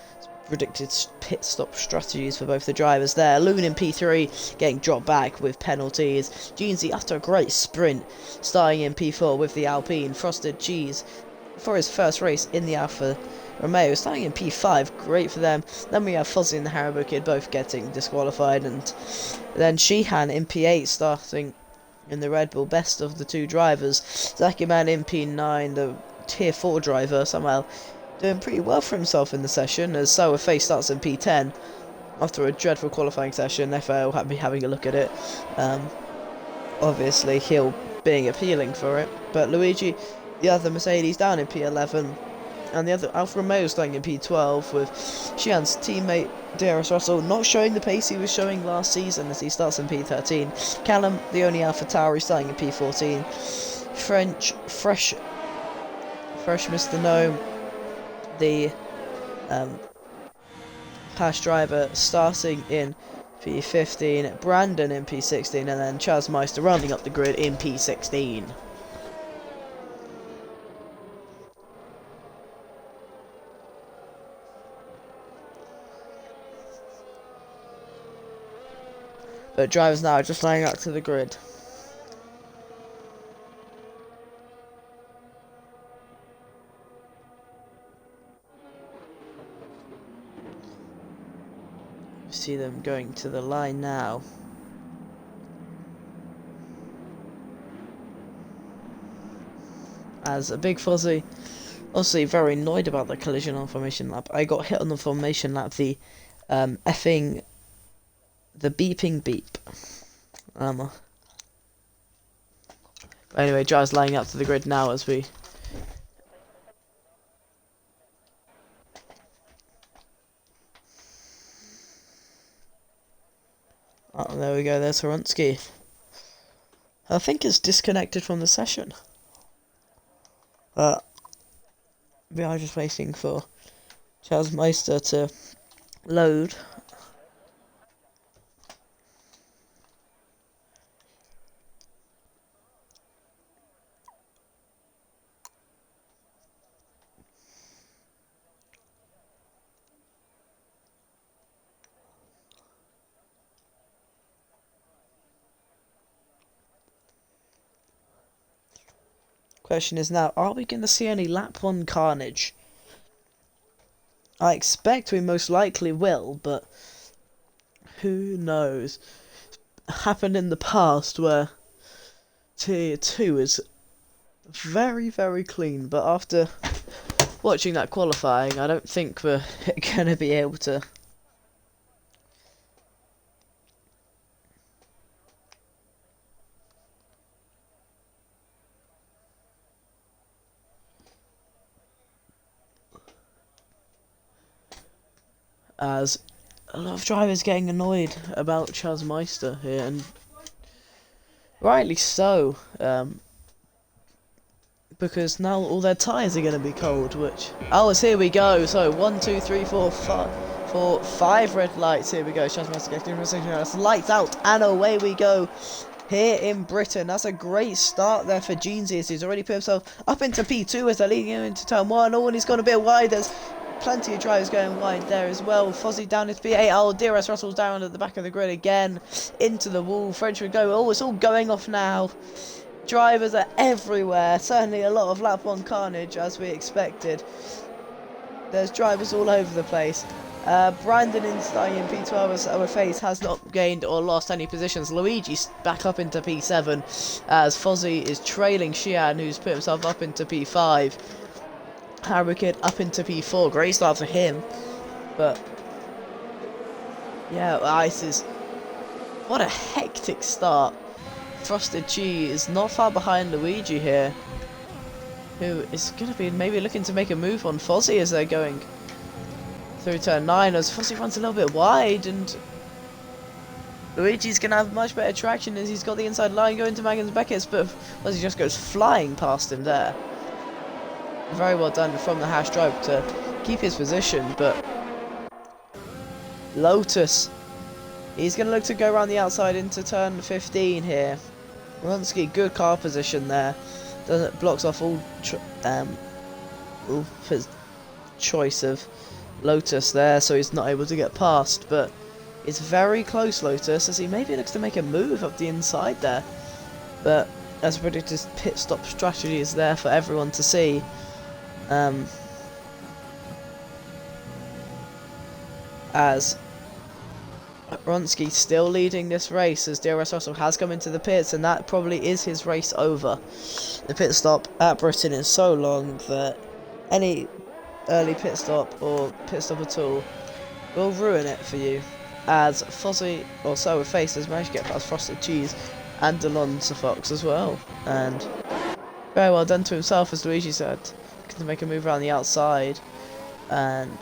Predicted pit stop strategies for both the drivers there. Loon in P3 getting dropped back with penalties. Jeansy after a great sprint starting in P4 with the Alpine. Frosted Cheese for his first race in the Alfa Romeo starting in P5, great for them. Then we have Fozzie and the Haribo Kid both getting disqualified, and then Sheehan in P8 starting in the Red Bull, best of the two drivers. Zakiman in P9, the tier 4 driver, somehow doing pretty well for himself in the session, as Sour Face starts in P10 after a dreadful qualifying session. FAO will be having a look at it. Obviously, he'll being appealing for it. But Luigi, the other Mercedes, down in P11, and the other Alfa Romeo starting in P12, with Sheehan's teammate DRS Russell not showing the pace he was showing last season as he starts in P13. Callum, the only Alpha Tauri, starting in P14. Fresh Mr. Gnome, the Pash driver, starting in P15, Brandon in P16, and then Chaz Meister rounding up the grid in P16. But drivers now are just lining up to the grid. See them going to the line now. As a big Fozzie, obviously very annoyed about the collision on formation lap. I got hit on the formation lap, the beeping beep. Anyway, drivers lining up to the grid now as we. Oh, there we go, there's Horonsky. I think it's disconnected from the session. We are just waiting for Chaz Meister to load. Question is now, are we going to see any lap 1 carnage? I expect we most likely will, but who knows? Happened in the past where tier 2 is very, very clean, but after watching that qualifying, I don't think we're going to be able to. As a lot of drivers getting annoyed about Chaz Meister here, and rightly so, because now all their tyres are going to be cold, which. Oh, it's here we go. So, 1, 2, 3, 4, 5, 5 red lights. Here we go. Chaz Meister getting lights out, and away we go. Here in Britain, that's a great start there for Jeansy, as he's already put himself up into P2 as they're leading him into turn 1. Oh, and he's gone a bit wide. There's plenty of drivers going wide there as well. Fozzie down his P8. Oh, DRS Russell's down at the back of the grid again. Into the wall. Frenchman go. Oh, it's all going off now. Drivers are everywhere. Certainly a lot of lap 1 carnage, as we expected. There's drivers all over the place. Brandon in starting in P12 as our face has not gained or lost any positions. Luigi's back up into P7 as Fozzie is trailing Sheehan, who's put himself up into P5. Haribo Kid up into P4. Great start for him. But yeah, Ice is. What a hectic start. Frosted Cheese not far behind Luigi here. who is going to be maybe looking to make a move on Fozzie as they're going through turn 9, as Fozzie runs a little bit wide, and Luigi's going to have much better traction as he's got the inside line going to Magnus Beckett's, but Fozzie just goes flying past him there. Very well done from the hash drive to keep his position, but Lotus, he's going to look to go around the outside into turn 15 here. Wronski, good car position there. Blocks off all his choice of Lotus there, so he's not able to get past, but it's very close, Lotus, as he maybe looks to make a move up the inside there. But as predicted, pit stop strategy is there for everyone to see. As Wronski still leading this race, as DRS Russell has come into the pits, and that probably is his race over. The pit stop at Britain is so long that any early pit stop or pit stop at all will ruin it for you. As Fozzie, or Sour Face, has managed to get past Frosted Cheese and Alonso Fox as well, and very well done to himself, as Luigi said, to make a move around the outside, and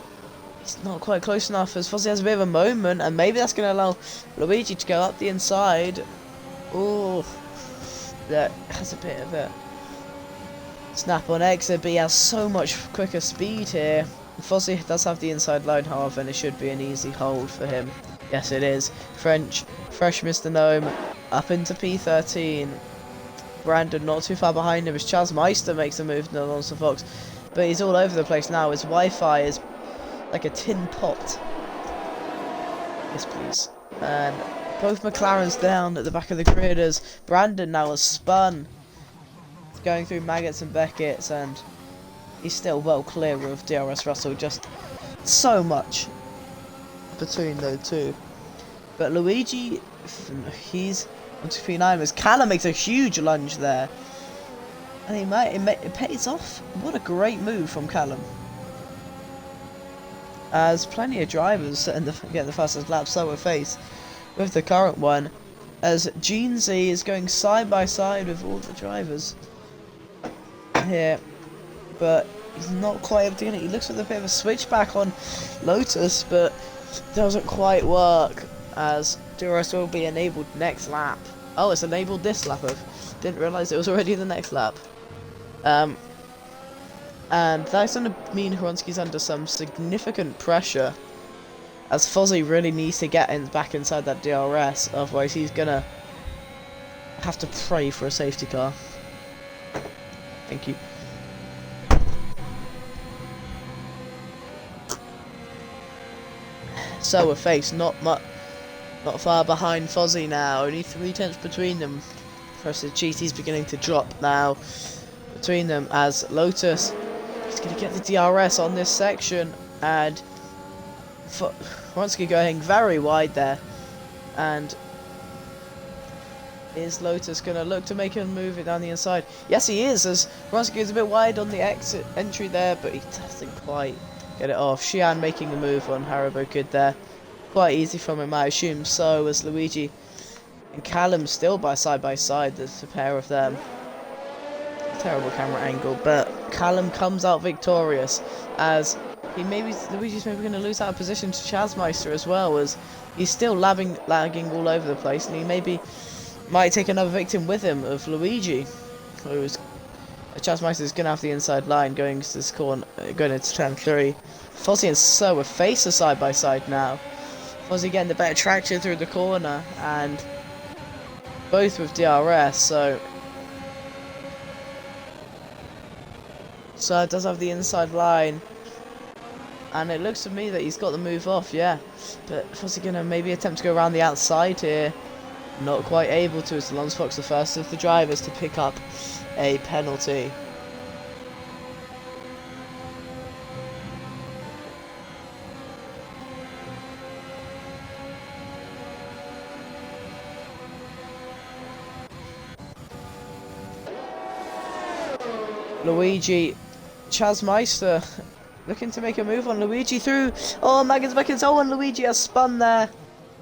it's not quite close enough as Fozzie has a bit of a moment, and maybe that's going to allow Luigi to go up the inside. Oh, that has a bit of a snap on exit, but he has so much quicker speed here. Fozzie does have the inside line, however, and it should be an easy hold for him. Yes, it is. Fresh Mr. Gnome up into P13. Brandon not too far behind him as Chaz Meister makes a move to Alonso Fox, but he's all over the place now. His Wi-Fi is like a tin pot. Yes, please. And both McLarens down at the back of the grid as Brandon now has spun, going through Maggots and Beckett's, and he's still well clear of DRS Russell. Just so much between those two. But Luigi, he's on 239 as Callum makes a huge lunge there, and it pays off. What a great move from Callum. As plenty of drivers getting the fastest lap, so with Face with the current one, as Gene Z is going side by side with all the drivers here, but he's not quite able to get it. He looks with a bit of a switchback on Lotus, but doesn't quite work, as DRS will be enabled next lap. Oh, it's enabled this lap. I didn't realise it was already the next lap. And that's going to mean Wronski's under some significant pressure, as Fozzie really needs to get back inside that DRS, otherwise he's going to have to pray for a safety car. Thank you. So with Face not far behind Fozzie now, only 3/10 between them. Frosted Cheese, he's beginning to drop now between them, as Lotus is going to get the DRS on this section, and Wronski going very wide there. And is Lotus going to look to make him move it down the inside? Yes, he is, as Wronski is a bit wide on the entry there, but he doesn't quite get it off. Xian making a move on Haribo Kid there. Quite easy from him, I assume. So as Luigi and Callum still side by side, there's a pair of them. Terrible camera angle, but Callum comes out victorious, as Luigi's maybe going to lose out of position to Chazmeister as well, as he's still lagging all over the place, and he might take another victim with him of Luigi, who's Chazmeister's going to have the inside line going to this corner, going into turn 3. Fozzie and So with Face are side by side now. Fozzie getting the better traction through the corner, and both with DRS, so it does have the inside line, and it looks to me that he's got the move off, yeah. But Fozzie gonna maybe attempt to go around the outside here, not quite able to, as Alonso Fox the first of the drivers to pick up a penalty. Luigi, Chazmeister looking to make a move on Luigi through. Oh, Magnus Beckett's. Oh, and Luigi has spun there.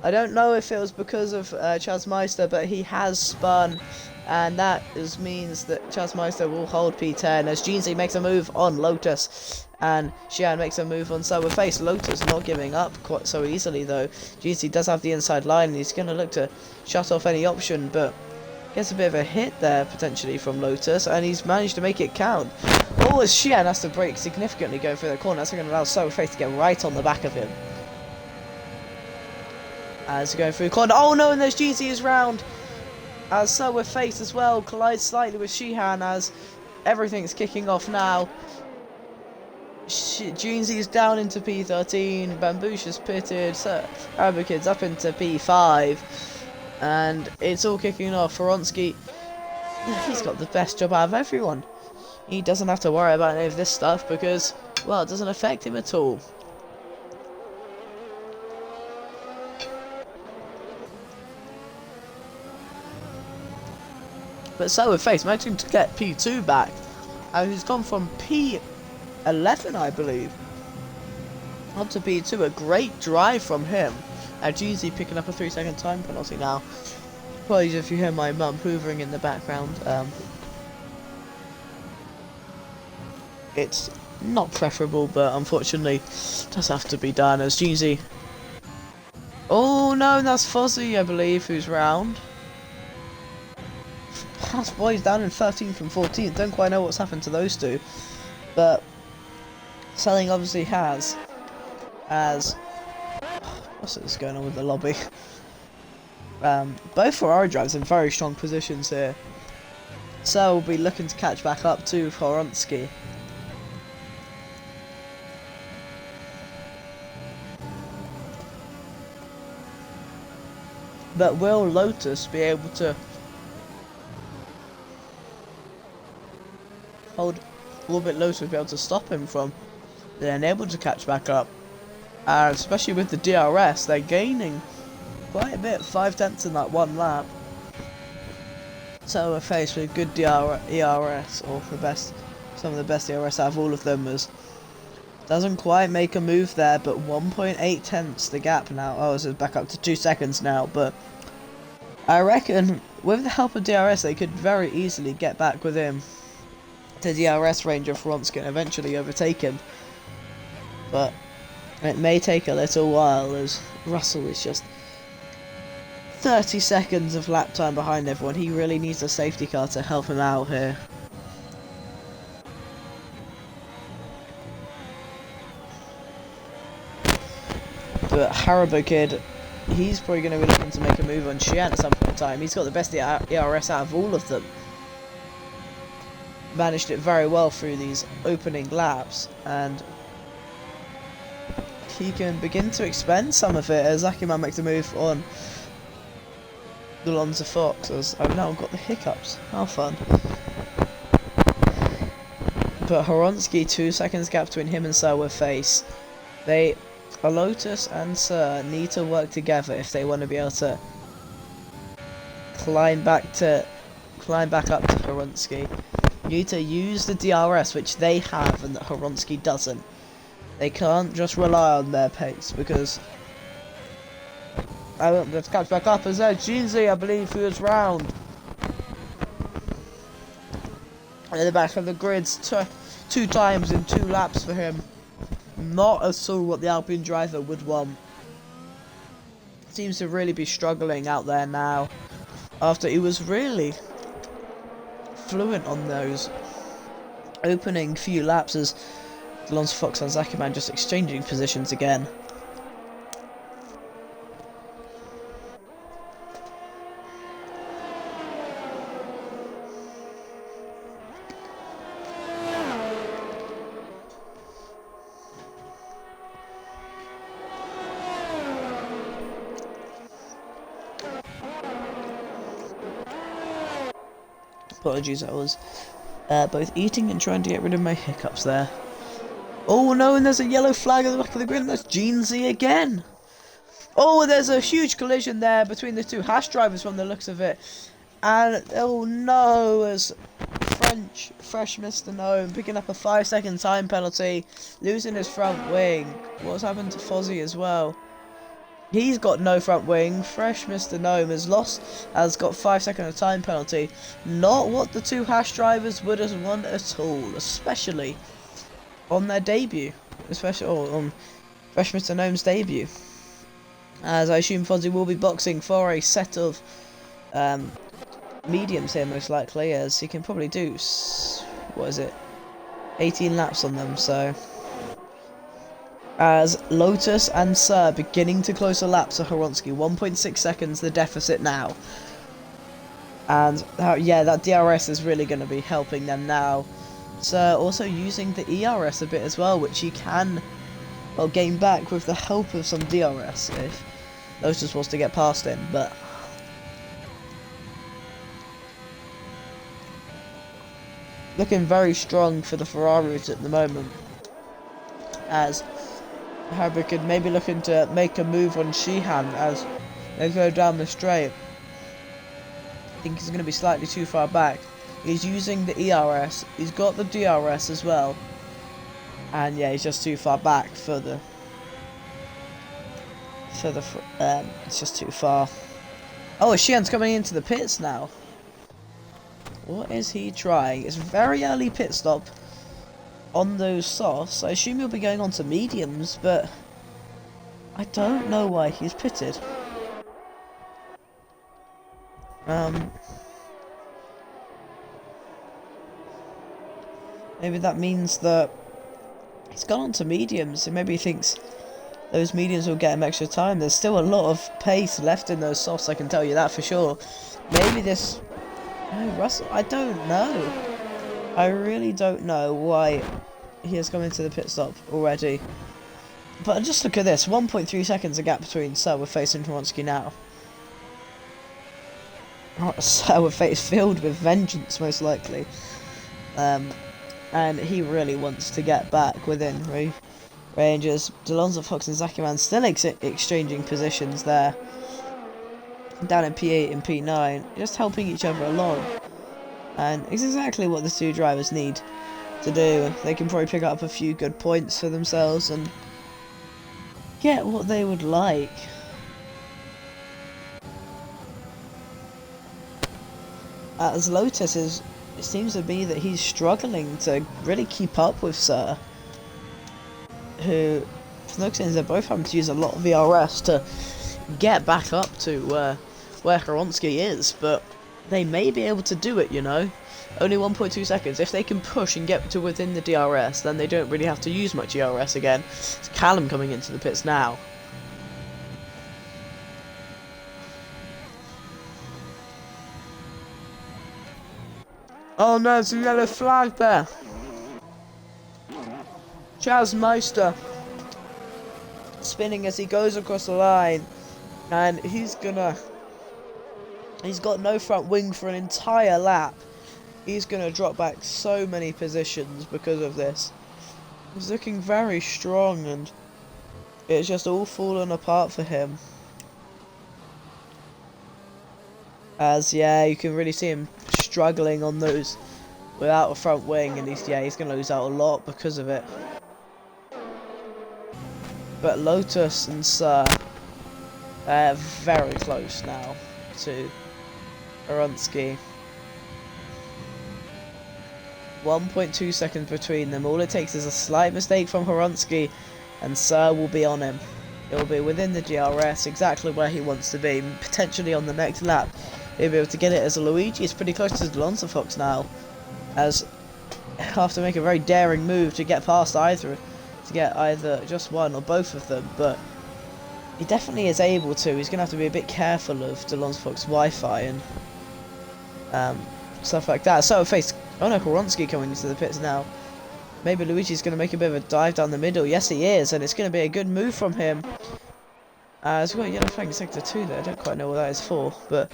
I don't know if it was because of Chazmeister, but he has spun, and that means that Chasmeister will hold P10 as Jeansy makes a move on Lotus, and Xian makes a move on Sour Face. Lotus not giving up quite so easily though. Jeansy does have the inside line, and he's going to look to shut off any option, but gets a bit of a hit there potentially from Lotus, and he's managed to make it count. Oh, as Xian has to brake significantly going through the corner, that's going to allow Sour Face to get right on the back of him. As going through the corner, oh no, and there's Jeansy round. As Sour Face as well collides slightly with Shihan as everything's kicking off now. Jeansy's down into P13, Bambusha's pitted, Abakid's up into P5, and it's all kicking off. Horonsky, he's got the best job out of everyone. He doesn't have to worry about any of this stuff because, well, it doesn't affect him at all. But Sour Face managing to get P2 back, and he's gone from P11, I believe, up to P2. A great drive from him. And Jeezy picking up a 3-second time penalty now. Apologies if you hear my mum hoovering in the background. It's not preferable, but unfortunately does have to be done as Jeezy. Oh no, that's Fozzie, I believe, who's round. House Boys down in 13th and 14th. Don't quite know what's happened to those two, but Selling obviously has, as what's going on with the lobby? Both Ferrari drivers in very strong positions here, so we'll be looking to catch back up to Horonsky. But will Lotus be able to hold Orbit? Lotus will be able to stop him from being able to catch back up, especially with the DRS. They're gaining quite a bit, 5/10 in that one lap. So we're faced with good ERS, or some of the best ERS out of all of them. As doesn't quite make a move there, but 1.8 tenths the gap now. Oh, so it's back up to 2 seconds now, but I reckon with the help of DRS they could very easily get back within the DRS range of Horonsky and eventually overtake him. But it may take a little while as Russell is just 30 seconds of lap time behind everyone. He really needs a safety car to help him out here. But Haribo Kid, he's probably going to be looking to make a move on Xian at some point in time. He's got the best ERS out of all of them. Managed it very well through these opening laps, and he can begin to expend some of it as Akiman makes a move on Alonso Fox, as I've now got the hiccups. How fun. But Horonsky, 2 seconds gap between him and Sir with face. Lotus and Sir need to work together if they want to be able to climb back up to Horonsky. You need to use the DRS, which they have and that Horonsky doesn't. They can't just rely on their pace, because let's catch back up as Jeezy, I believe, who is round in the back of the grids two times in 2 laps for him. Not at all what the Alpine driver would want. Seems to really be struggling out there now, after he was really fluent on those opening few laps as Alonso Fox and Zakiman just exchanging positions again. Apologies, I was both eating and trying to get rid of my hiccups there. Oh no, and there's a yellow flag at the back of the grid, and that's Jeansy again. Oh, there's a huge collision there between the two Haas drivers from the looks of it. And, oh no, as Fresh Mr. Gnome picking up a 5-second time penalty, losing his front wing. What's happened to Fozzie as well? He's got no front wing. Fresh Mr. Gnome has got 5 second of time penalty. Not what the two hash drivers would have won at all, especially on their debut. Especially on Fresh Mr. Gnome's debut. As I assume Fozzie will be boxing for a set of mediums here most likely, as he can probably do, what is it, 18 laps on them, so... As Lotus and Sir beginning to close the laps of Horonsky, 1.6 seconds the deficit now. And yeah, that DRS is really going to be helping them now. Sir also using the ERS a bit as well, which he can, well, gain back with the help of some DRS if Lotus was to get past him, but... Looking very strong for the Ferraris at the moment, as Harbicon maybe looking to make a move on Sheehan as they go down the straight. I think he's going to be slightly too far back. He's using the ERS, he's got the DRS as well, and yeah, he's just too far back for the it's just too far. Oh, Sheehan's coming into the pits now. What is he trying? It's a very early pit stop on those softs. I assume he'll be going on to mediums, but I don't know why he's pitted. Maybe that means that he's gone on to mediums, so maybe he thinks those mediums will get him extra time. There's still a lot of pace left in those softs, I can tell you that for sure. Maybe this... Oh, Russell, I don't know. I really don't know why he has come into the pit stop already. But just look at this, 1.3 seconds a gap between Sir with face and Horonsky now. Sir with face filled with vengeance, most likely. And he really wants to get back within ranges. Delonzo Fox and Zakiman still exchanging positions there. Down in P8 and P9, just helping each other along. And it's exactly what the two drivers need to do. They can probably pick up a few good points for themselves and get what they would like. As Lotus is, it seems to be that he's struggling to really keep up with Sir, who, for no reason, they're both having to use a lot of VRS to get back up to where Horonsky is, but they may be able to do it, you know. Only 1.2 seconds. If they can push and get to within the DRS, then they don't really have to use much ERS again. It's Callum coming into the pits now. Oh no, it's a yellow flag there. Chaz Meister spinning as he goes across the line, and he's got no front wing for an entire lap. He's gonna drop back so many positions because of this. He's looking very strong, and it's just all fallen apart for him. As yeah, you can really see him struggling on those without a front wing, and he's gonna lose out a lot because of it. But Lotus and Sir are very close now to Horonsky. 1.2 seconds between them. All it takes is a slight mistake from Horonsky and Sir will be on him. It will be within the DRS, exactly where he wants to be. Potentially on the next lap he'll be able to get it, as Luigi is pretty close to Delonzo Fox now, as after making a very daring move to get past either just one or both of them, but he definitely is able to. He's going to have to be a bit careful of Delonzo Fox's Wi-Fi and stuff like that. So face, oh no, Horonsky coming into the pits now. Maybe Luigi's going to make a bit of a dive down the middle. Yes, he is, and it's going to be a good move from him. He's got a yellow flag in sector 2 there. I don't quite know what that is for, but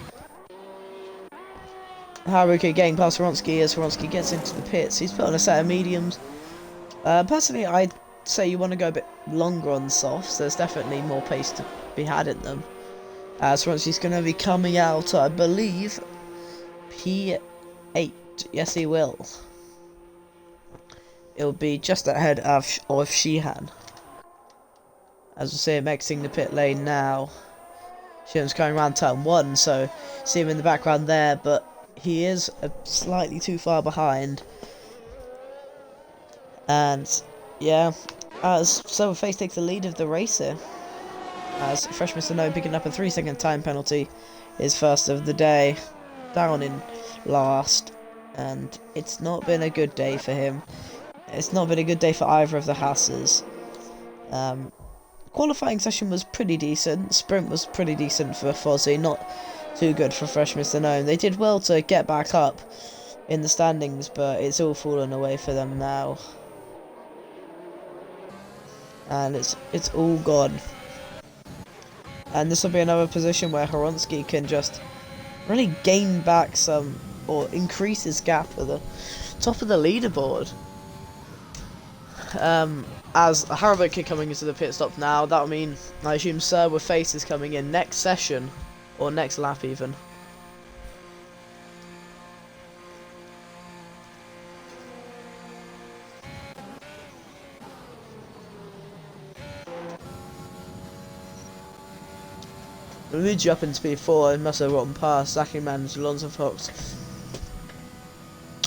Haruka getting past Horonsky as Horonsky gets into the pits. He's put on a set of mediums. Personally, I'd say you want to go a bit longer on softs. There's definitely more pace to be had in them. As Horonsky's going to be coming out, I believe, P8. Yes, he will. It'll be just ahead of Sheehan. As we see him exiting the pit lane now. Sheehan's going around turn 1, so see him in the background there, but he is slightly too far behind. And yeah, as Silverface takes the lead of the race here. As Fresh Mr. No picking up a 3-second time penalty, his first of the day, down in last. And it's not been a good day for him. It's not been a good day for either of the Hasses. Qualifying session was pretty decent. Sprint was pretty decent for Fozzie, not too good for Fresh Mr. Gnome. They did well to get back up in the standings, but it's all fallen away for them now. And it's all gone. And this will be another position where Horonsky can just really gain back some, or increase his gap at the top of the leaderboard. As Harabuki coming into the pit stop now, that'll mean, I assume, Silverface is coming in next session, or next lap even. Luigi up in speed 4 and must have gotten past Lucky Man and Delonzo Fox.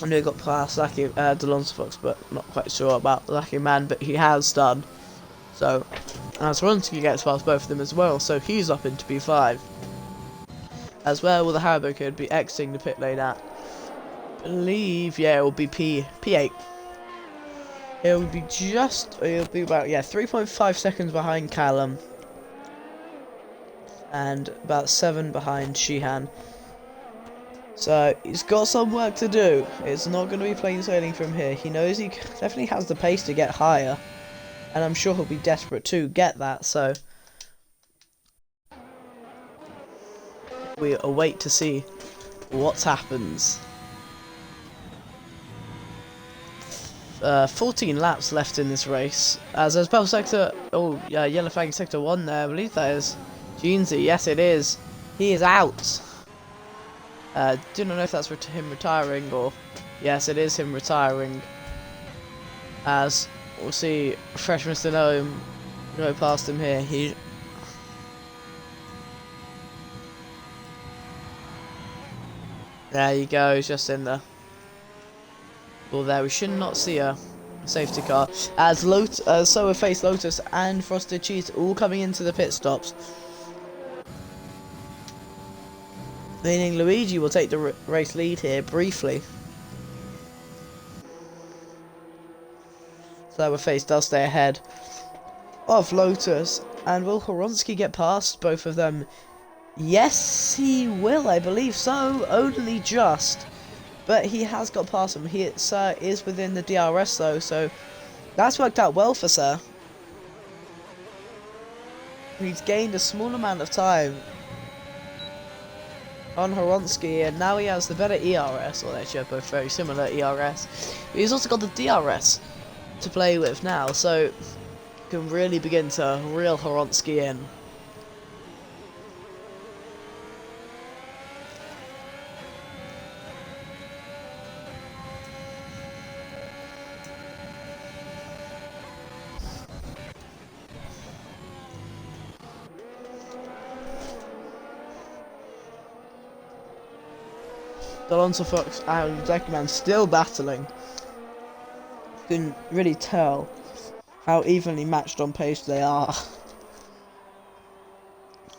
I know he got past Delonzo Fox, but not quite sure about Lucky Man, but he has done. So, as Horonsky gets past both of them as well, so he's up into P5. As well, the Haribo could be exiting the pit lane at, I believe, yeah, it will be P8. It'll be about, 3.5 seconds behind Callum. And about 7 behind Sheehan. So he's got some work to do. It's not going to be plain sailing from here. He knows he definitely has the pace to get higher, and I'm sure he'll be desperate to get that. So we await to see what happens. 14 laps left in this race. As there's Bell Sector, Yellow Flag Sector 1 there. I believe that is Jeansy. Yes, it is. He is out. Do not know if that's him retiring or... Yes, it is him retiring. As we'll see Fresh Mr. Gnome go past him here. There you go, he's just in the... Well, there, we should not see a safety car. As Silverface, Lotus and Frosted Cheese all coming into the pit stops. Meaning Luigi will take the race lead here briefly. Silverface does stay ahead of Lotus. And will Horonsky get past both of them? Yes, he will, I believe so. Only just. But he has got past him. Sir is within the DRS though, so that's worked out well for Sir. He's gained a small amount of time on Horonsky, and now he has the better ERS, or they share both very similar ERS. But he's also got the DRS to play with now, so can really begin to reel Horonsky in. Alonso Fox and Zekerman still battling. You can really tell how evenly matched on pace they are.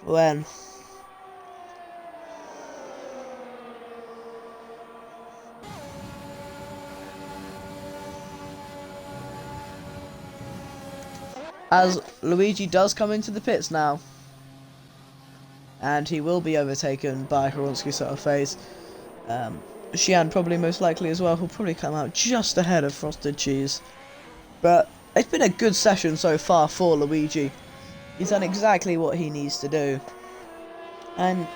When as Luigi does come into the pits now, and he will be overtaken by Horonsky Silverface. Xian probably most likely as well. He'll probably come out just ahead of Frosted Cheese. But it's been a good session so far for Luigi. He's done exactly what he needs to do. And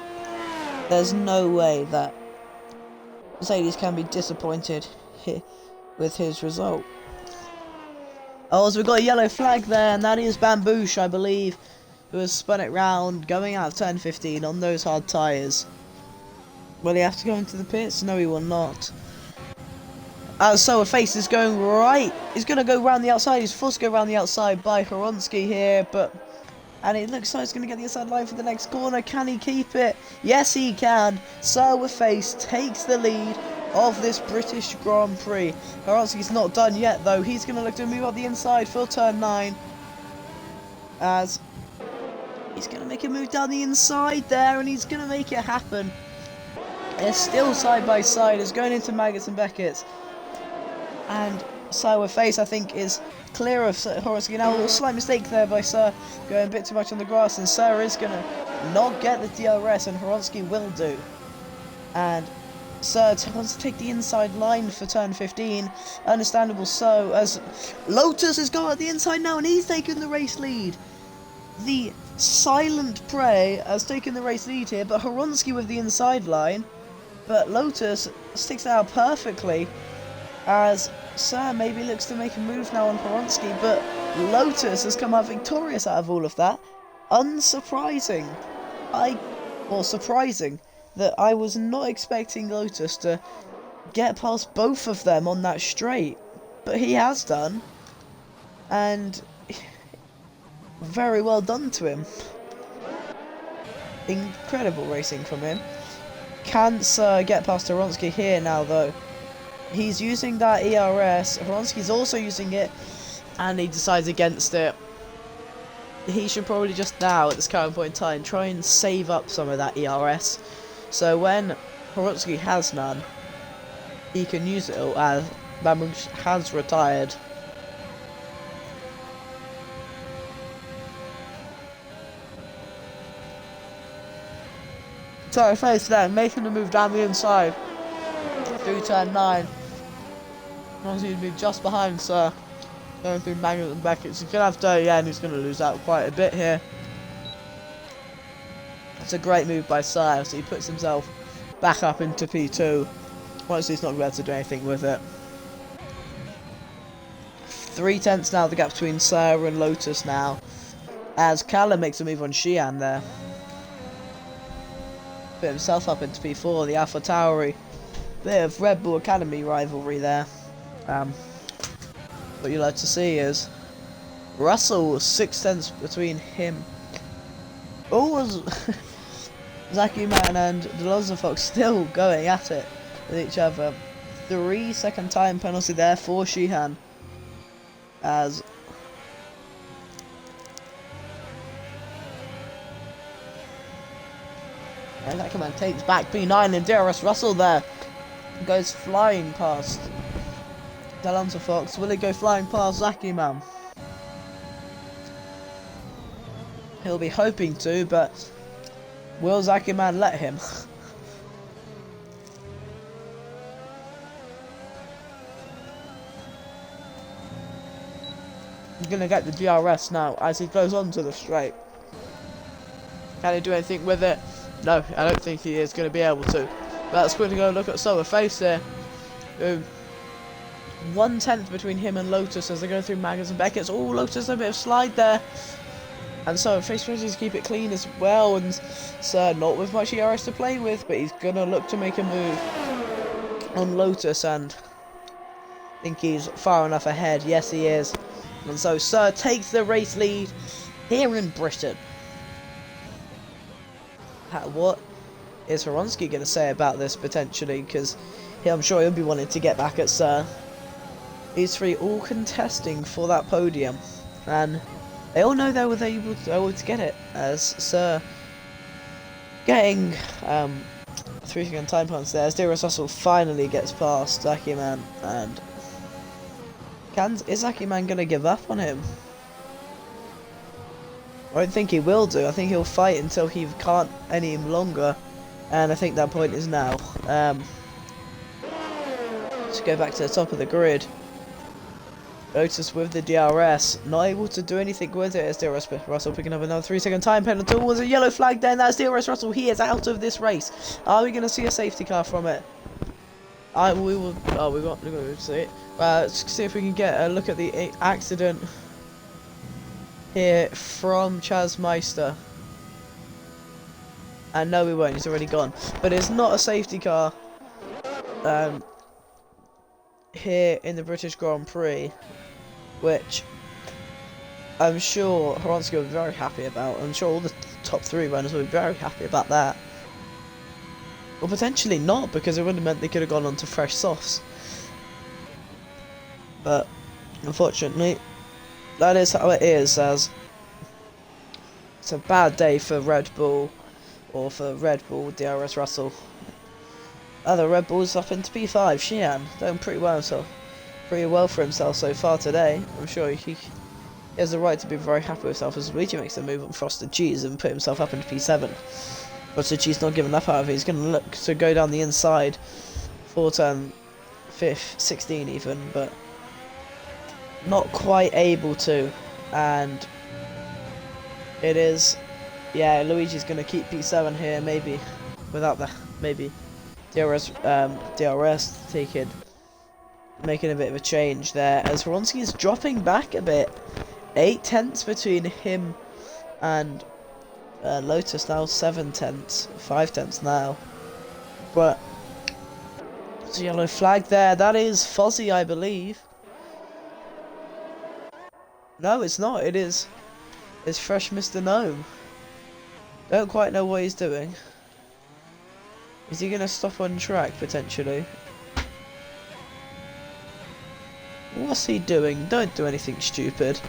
there's no way that Mercedes can be disappointed with his result. Oh, so we've got a yellow flag there, and that is Bamboosh, I believe, who has spun it round, going out of turn 15 on those hard tyres. Will he have to go into the pits? No, he will not. Silverface is going right. He's going to go round the outside. He's forced to go round the outside by Horonsky here, but And it looks like he's going to get the inside line for the next corner. Can he keep it? Yes, he can. Sir with Face takes the lead of this British Grand Prix. Horonsky's not done yet, though. He's going to look to move up the inside for turn 9. As he's going to make a move down the inside there, and he's going to make it happen. They're still side by side. It's going into Maggots and Beckett's. And Sir with Face, I think, is clear of Horonsky now. A little slight mistake there by Sir, going a bit too much on the grass, and Sir is going to not get the DRS, and Horonsky will do. And Sir wants to take the inside line for turn 15. Understandable so, as Lotus has got at the inside now, and he's taken the race lead. The silent prey has taken the race lead here, but Horonsky with the inside line. But Lotus sticks out perfectly, as Sir maybe looks to make a move now on Horonsky, but Lotus has come out victorious out of all of that. Unsurprising. Surprising that I was not expecting Lotus to get past both of them on that straight, but he has done, and very well done to him. Incredible racing from him. Can Sir get past Horonsky here now, though? He's using that ERS. Horonsky's also using it, and he decides against it. He should probably just now, at this current point in time, try and save up some of that ERS. So when Horonsky has none, he can use it all, as Mamouche has retired. So Face there, making the move down the inside through turn 9. Horonsky would be just behind Sir, going through Maggots and Beckett's. He's going to have to, yeah, and he's going to lose out quite a bit here. It's a great move by Sir, so he puts himself back up into P2. Honestly, he's not going to be able to do anything with it. 3/10 now, the gap between Sir and Lotus now, as Callum makes a move on Sheehan there. Put himself up into P4, the Alpha Tauri. Bit of Red Bull Academy rivalry there. What you like to see is Russell 6/10 between him. Was Zaki Man and Delonzo Fox still going at it with each other. 3-second time penalty there for Sheehan, as Zaki Man takes back P9, and DRS Russell there goes flying past Delonzo Fox. Will he go flying past Zaki Man? He'll be hoping to, but will Zaki Man let him? He's going to get the DRS now as he goes on to the straight. Can he do anything with it? No, I don't think he is going to be able to. But let's quickly go look at Sir with Face here. 1/10 between him and Lotus as they go through Maggots and Beckett's. Oh, Lotus a bit of slide there. And so Face manages to keep it clean as well, and Sir not with much ERS to play with, but he's gonna look to make a move on Lotus, and I think he's far enough ahead. Yes, he is. And so Sir takes the race lead here in Britain. What is Horonsky going to say about this potentially? Because I'm sure he'll be wanting to get back at Sir. These three all contesting for that podium, and they all know they were able to get it, as Sir getting 3-second time penalty there, as DRS Russell finally gets past Zaki Man, and is Zaki Man going to give up on him? I don't think he will do. I think he'll fight until he can't any longer, and I think that point is now. Let's go back to the top of the grid. Lotus with the DRS, not able to do anything with it, as DRS Russell picking up another 3-second time penalty. Was a yellow flag then, that's DRS Russell, he is out of this race. Are we going to see a safety car from it? We're going to see it. Let's see if we can get a look at the accident here from Chaz Meister. And no, we won't, he's already gone. But it's not a safety car here in the British Grand Prix, which I'm sure Horonsky will be very happy about. I'm sure all the top 3 runners will be very happy about that. Or potentially not, because it would have meant they could have gone on to fresh softs. But unfortunately, that is how it is, as it's a bad day for Red Bull, or for Red Bull DRS Russell. Other Red Bull's up into P5. Xian doing pretty well for himself so far today. I'm sure he has the right to be very happy with himself, as Luigi makes a move on Frosted Cheese and put himself up into P7. Frosted Cheese not giving up, however, he's going to look to go down the inside for turn 16 even, but not quite able to. And it is, yeah, Luigi's going to keep P7 here, maybe without the DRS making a bit of a change there, as Horonsky is dropping back a bit. 8 tenths between him and Lotus now, 7 tenths, 5 tenths now. But it's a yellow flag there. That is Fozzie, I believe. No, it's not. It's Fresh Mr. Gnome. Don't quite know what he's doing. Is he gonna stop on track potentially? What's he doing? Don't do anything stupid.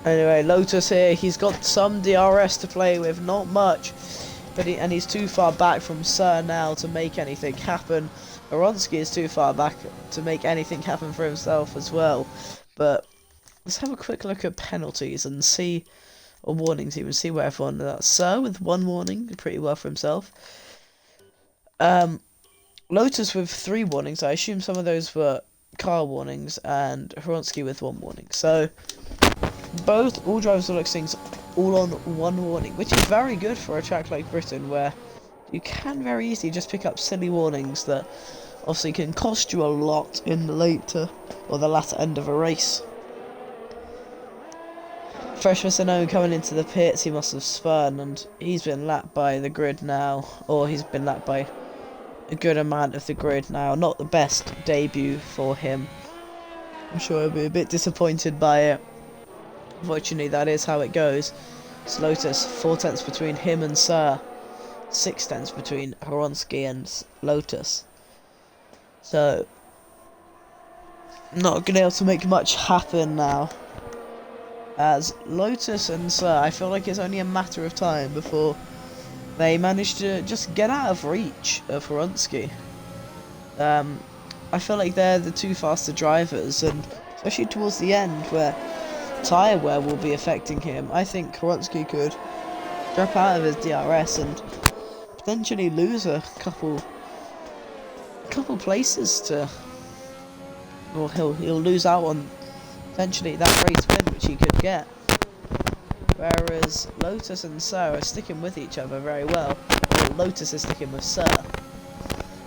Anyway, Lotus here, he's got some DRS to play with, not much, but he's too far back from Sir now to make anything happen. Horonsky is too far back to make anything happen for himself as well. But let's have a quick look at penalties and see, or warnings even, see where everyone is. Sir with 1 warning, pretty well for himself. Lotus with 3 warnings. I assume some of those were car warnings, and Horonsky with 1 warning. So all drivers will look things all on 1 warning, which is very good for a track like Britain, where you can very easily just pick up silly warnings that obviously can cost you a lot in the later end of a race. Fresh Mr. coming into the pits, he must have spun, and he's been lapped by the grid now, or he's been lapped by a good amount of the grid now. Not the best debut for him. I'm sure he'll be a bit disappointed by it. Unfortunately, that is how it goes. It's Lotus, 4 tenths between him and Sir, 6 tenths between Horonsky and Lotus. So, not going to be able to make much happen now. As Lotus and Sir, I feel like it's only a matter of time before they manage to just get out of reach of Horonsky. I feel like they're the 2 faster drivers, and especially towards the end where tyre wear will be affecting him, I think Horonsky could drop out of his DRS and potentially lose a couple places to, or he'll lose out on potentially that race win which he could get. Whereas Lotus and Sir are sticking with each other very well. Or Lotus is sticking with Sir.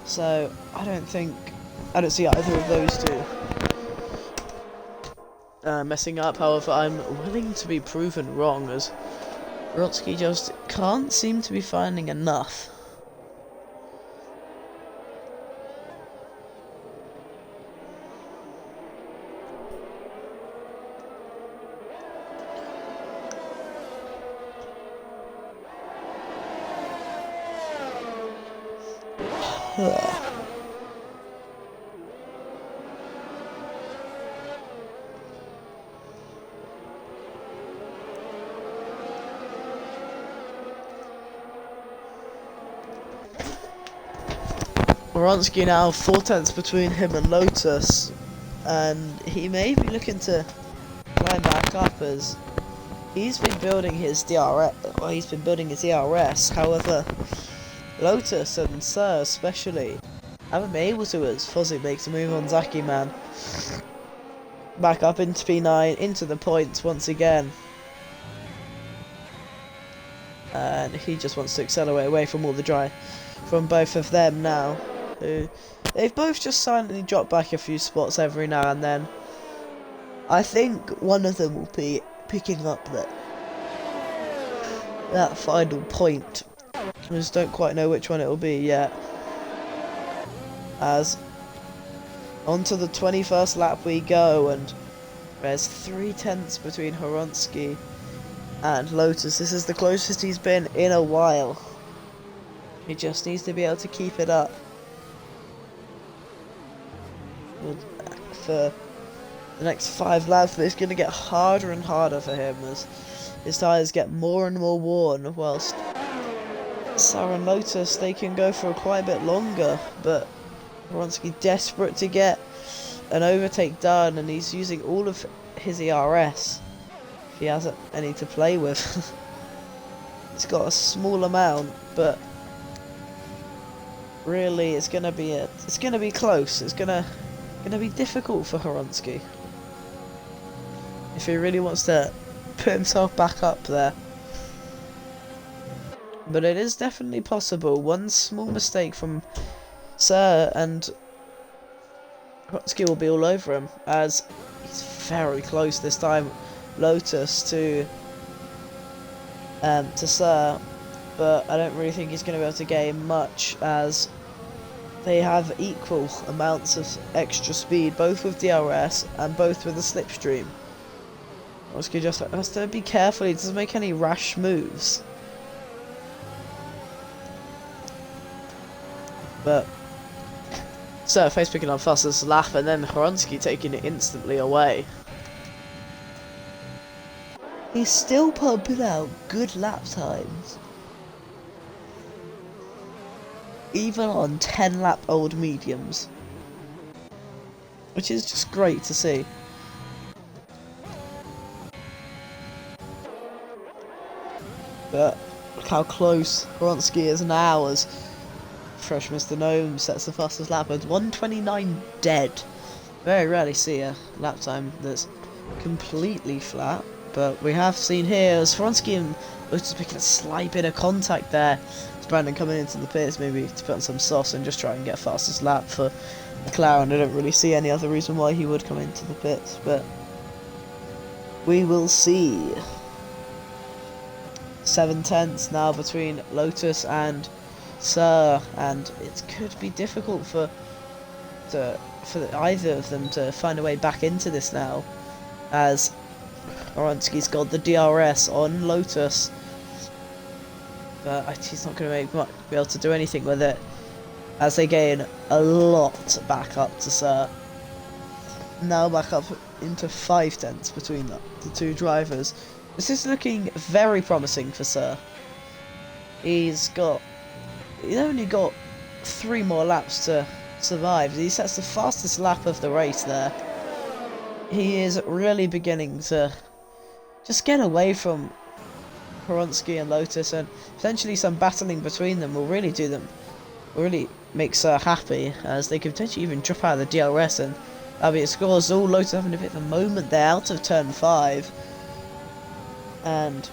So I don't see either of those two messing up. However, I'm willing to be proven wrong, as Horonsky just can't seem to be finding enough. Horonsky now 4 tenths between him and Lotus, and he may be looking to climb back up, as he's been building his DRS. However, Lotus and Sir especially haven't been able to, as Fozzie makes a move on Zaki Man. Back up into P9, into the points once again. And he just wants to accelerate away from all the from both of them now. They've both just silently dropped back a few spots every now and then. I think one of them will be picking up that final point. I just don't quite know which one it will be yet, as Onto the 21st lap we go, and there's 3/10 between Horonsky and Lotus. This is the closest he's been in a while. He just needs to be able to keep it up for the next 5 laps, but it's going to get harder and harder for him as his tyres get more and more worn, whilst Sarah and Lotus, they can go for quite a bit longer, but Horonsky desperate to get an overtake done, and he's using all of his ERS. He hasn't any to play with. He's got a small amount, but really it's gonna be close. It's gonna be difficult for Horonsky if he really wants to put himself back up there. But it is definitely possible. One small mistake from Sir and Horonsky will be all over him, as he's very close this time, Lotus, to Sir, but I don't really think he's going to be able to gain much, as they have equal amounts of extra speed, both with DRS and both with the slipstream. Horonsky just has to be careful he doesn't make any rash moves. But so Face picking on fastest lap, and then Horonsky taking it instantly away. He's still pumping out good lap times, even on 10 lap old mediums, which is just great to see. But look how close Horonsky is now, as Fresh Mr. Gnome sets the fastest lap at 1:29 dead. Very rarely see a lap time that's completely flat, but we have seen here as Horonsky and Lotus picking a slight bit of contact there. It's Brandon coming into the pits maybe to put on some sauce and just try and get fastest lap for McLaren. I don't really see any other reason why he would come into the pits, but we will see. 7/10 now between Lotus and Sir, and it could be difficult for either of them to find a way back into this now, as Horonsky's got the DRS on Lotus, but he's not going to be able to do anything with it, as they gain a lot back up to Sir. Now back up into 5/10 between the two drivers. This is looking very promising for Sir. He's only got 3 more laps to survive. He sets the fastest lap of the race there. He is really beginning to just get away from Horonsky and Lotus, and potentially some battling between them will really make Sir happy, as they could potentially even drop out of the DRS, and that'll be it. Scores all Lotus having a bit of a moment there out of turn 5. And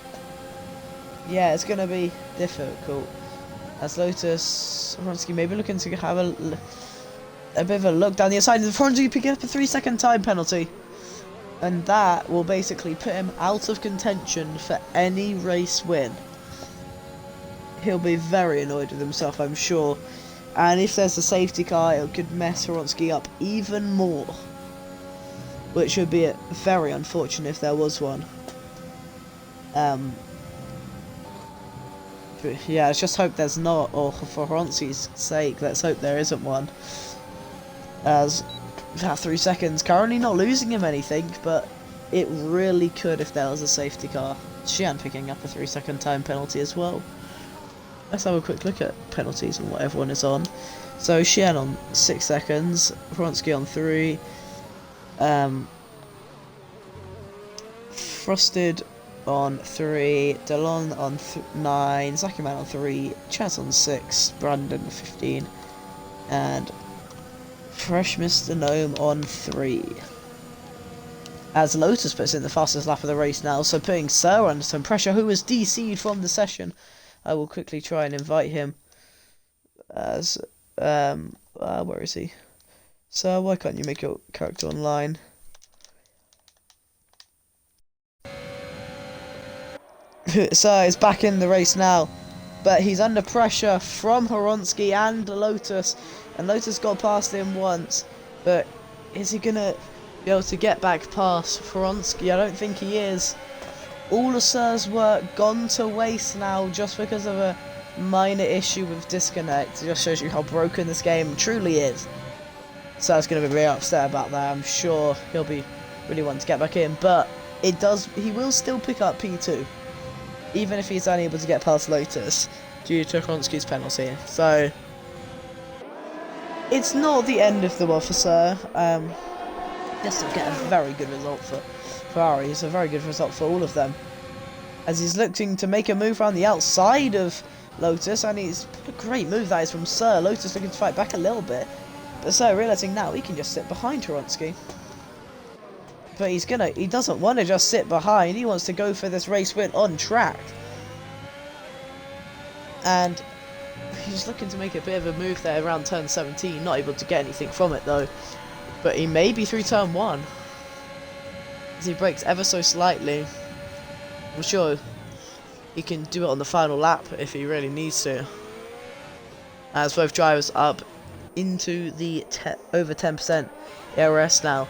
yeah, it's going to be difficult, as Lotus, Horonsky maybe looking to have a bit of a look down the inside, and Horonsky picking up a 3-second time penalty, and that will basically put him out of contention for any race win. He'll be very annoyed with himself, I'm sure, and if there's a safety car, it could mess Horonsky up even more, which would be very unfortunate if there was one. Yeah, let's just hope there's not, or for Horonsky's sake, let's hope there isn't one, as that 3 seconds currently not losing him anything, but it really could if there was a safety car. Xian picking up a 3-second time penalty as well. Let's have a quick look at penalties and what everyone is on. So Xian on 6 seconds, Horonsky on 3, Frosted on 3, Delon on 9, Zakiman on 3, Chaz on 6, Brandon 15, and Fresh Mr. Gnome on 3. As Lotus puts in the fastest lap of the race now, so putting Sir under some pressure, who was DC'd from the session. I will quickly try and invite him, as, where is he? Sir, why can't you make your character online? So he's back in the race now, but he's under pressure from Horonsky and Lotus got past him once, but is he gonna be able to get back past Fronsky? I don't think he is. All of Sir's work gone to waste now just because of a minor issue with disconnect. It just shows you how broken this game truly is. Sir's going to be very upset about that. I'm sure he'll be really wanting to get back in, but he will still pick up P2, even if he's unable to get past Lotus due to Kronsky's penalty. So it's not the end of the world for Sir. Just to get a very good result for Ferrari. It's a very good result for all of them, as he's looking to make a move around the outside of Lotus, and it's a great move that is from Sir. Lotus looking to fight back a little bit, but Sir realising now he can just sit behind Tronsky. But he doesn't want to just sit behind, he wants to go for this race win on track. And he's looking to make a bit of a move there around turn 17, not able to get anything from it though. But he may be through turn 1, as he brakes ever so slightly. I'm sure he can do it on the final lap if he really needs to, as both drivers up into the over 10% ERS now.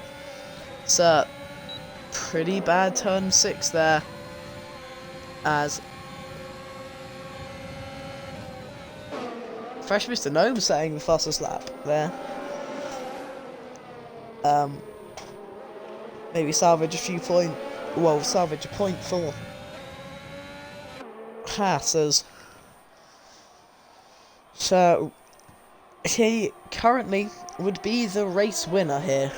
So pretty bad turn 6 there, as Fresh Mr. Gnome setting the fastest lap there. Maybe salvage a few points. Well, salvage a point for Hatters. So he currently would be the race winner here.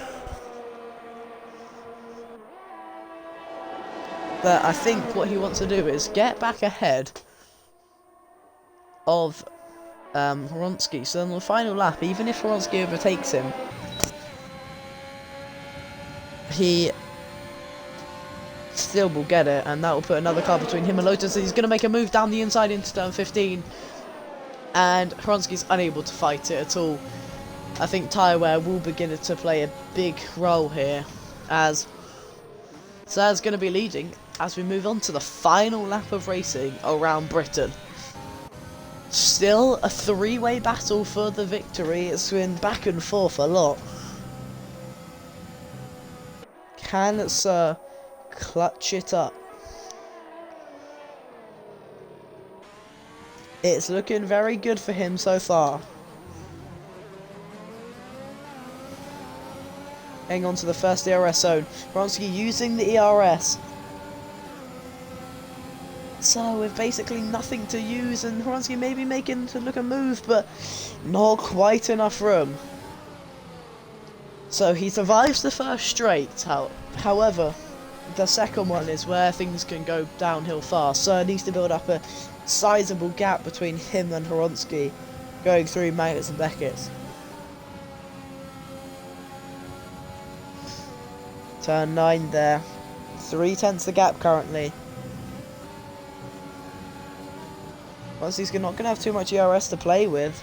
But I think what he wants to do is get back ahead of Horonsky. So on the final lap, even if Horonsky overtakes him, he still will get it, and that will put another car between him and Lotus. He's going to make a move down the inside into turn 15, and Horonsky's unable to fight it at all. I think tyre wear will begin to play a big role here, as Sir's going to be leading as we move on to the final lap of racing around Britain. Still a three-way battle for the victory. It's been back and forth a lot. Can Sir clutch it up? It's looking very good for him so far. Hang on to the first ERS zone. Vronsky using the ERS. So with basically nothing to use, and Horonsky maybe making to look a move, but not quite enough room. So he survives the first straight. However, the second one is where things can go downhill fast. So it needs to build up a sizable gap between him and Horonsky, going through Magnets and Beckett's. Turn 9 there. 3/10 the gap currently. Horonsky's not going to have too much ERS to play with.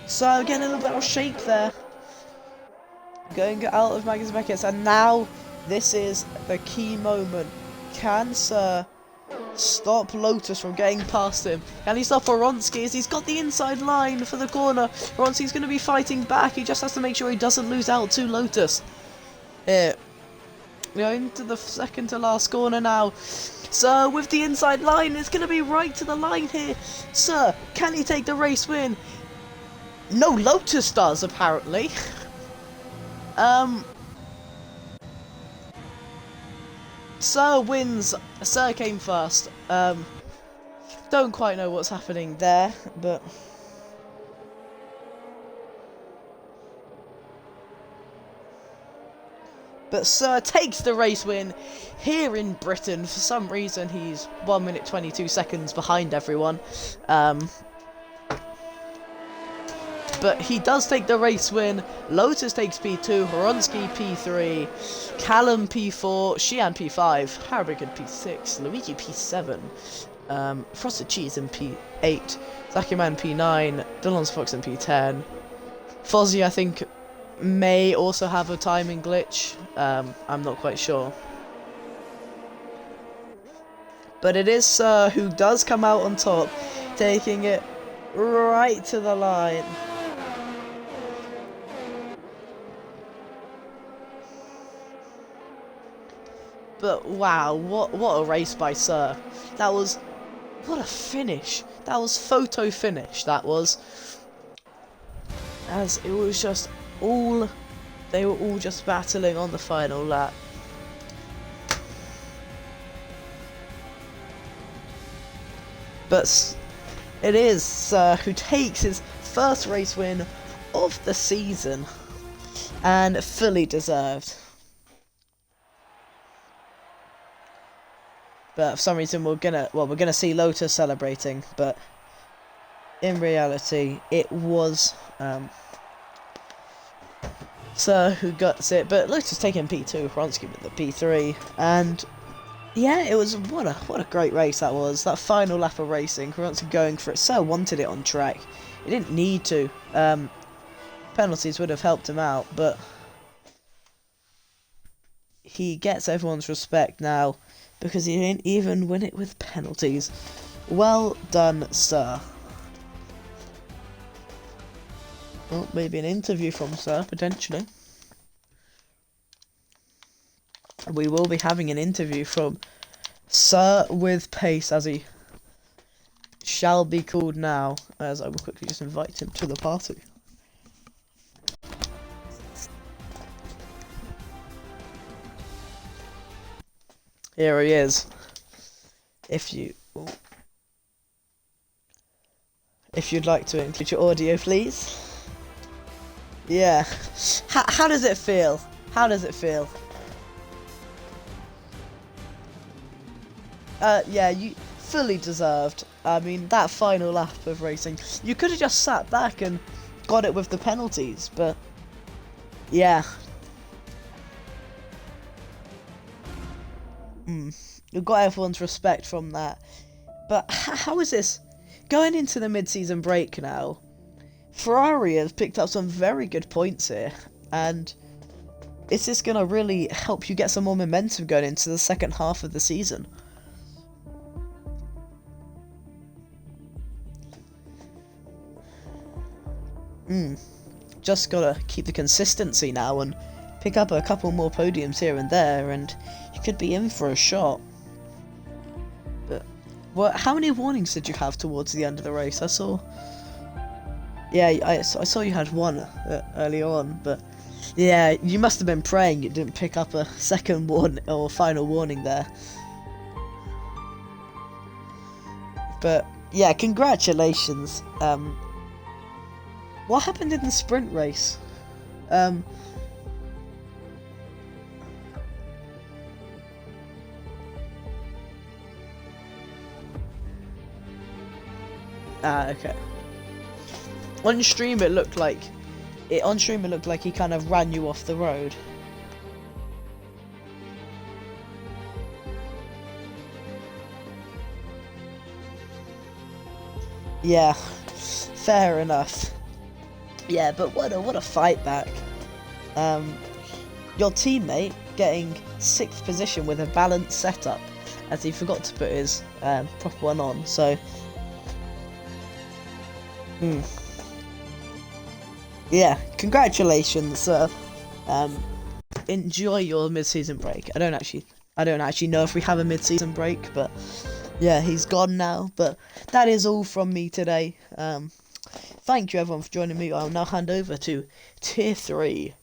So getting a little bit of shape there. Going out of Magnets and Beckett's, and now this is the key moment. Can Sir stop Lotus from getting past him? Can he stop Horonsky as he's got the inside line for the corner? Horonsky's going to be fighting back. He just has to make sure he doesn't lose out to Lotus. Here. We're going to the second to last corner now. Sir with the inside line. It's going to be right to the line here. Sir, can he take the race win? No, Lotus does apparently. Sir wins. Sir came first. Don't quite know what's happening there, but Sir takes the race win here in Britain. For some reason, he's 1 minute 22 seconds behind everyone. But he does take the race win. Lotus takes P2, Horonsky P3, Callum P4, Xian P5, Harrigan P6, Luigi P7, Frosted Cheese in P8, Zakiman P9, Dylan's Fox in P10. Fozzie, I think, may also have a timing glitch. I'm not quite sure. But it is Sir who does come out on top, taking it right to the line. But wow, what a race by Sir. That was, what a finish. That was photo finish, that was. As it was just all, they were all just battling on the final lap. But it is Sir who takes his first race win of the season, and fully deserved. But for some reason we're gonna see Lotus celebrating, but in reality it was Sir who guts it. But Lotus taking P2, Vronsky with the P3, and yeah, it was what a great race that was. That final lap of racing, Vronsky going for it. Sir wanted it on track. He didn't need to. Penalties would have helped him out, but he gets everyone's respect now because he didn't even win it with penalties. Well done, Sir. Well, maybe an interview from Sir, potentially. We will be having an interview from Sir with Pace, as he shall be called now, as I will quickly just invite him to the party. Here he is. If you'd like to include your audio, please. Yeah. How does it feel? How does it feel? Yeah, you fully deserved. I mean, that final lap of racing, you could have just sat back and got it with the penalties, but yeah. You got everyone's respect from that. But how is this? Going into the mid-season break now, Ferrari has picked up some very good points here, and is this going to really help you get some more momentum going into the second half of the season? Just gotta keep the consistency now and pick up a couple more podiums here and there, and you could be in for a shot. But how many warnings did you have towards the end of the race? I saw. Yeah, I saw you had one earlier on, but yeah, you must have been praying it didn't pick up a second warning or final warning there. But yeah, congratulations. What happened in the sprint race? Okay. On stream it looked like he kind of ran you off the road. Yeah, fair enough. Yeah, but what a fight back. Your teammate getting 6th position with a balanced setup, as he forgot to put his proper one on, so yeah, congratulations, sir. Enjoy your mid-season break. I don't actually know if we have a mid-season break, but yeah, he's gone now. But that is all from me today. Thank you everyone for joining me. I'll now hand over to Tier 3.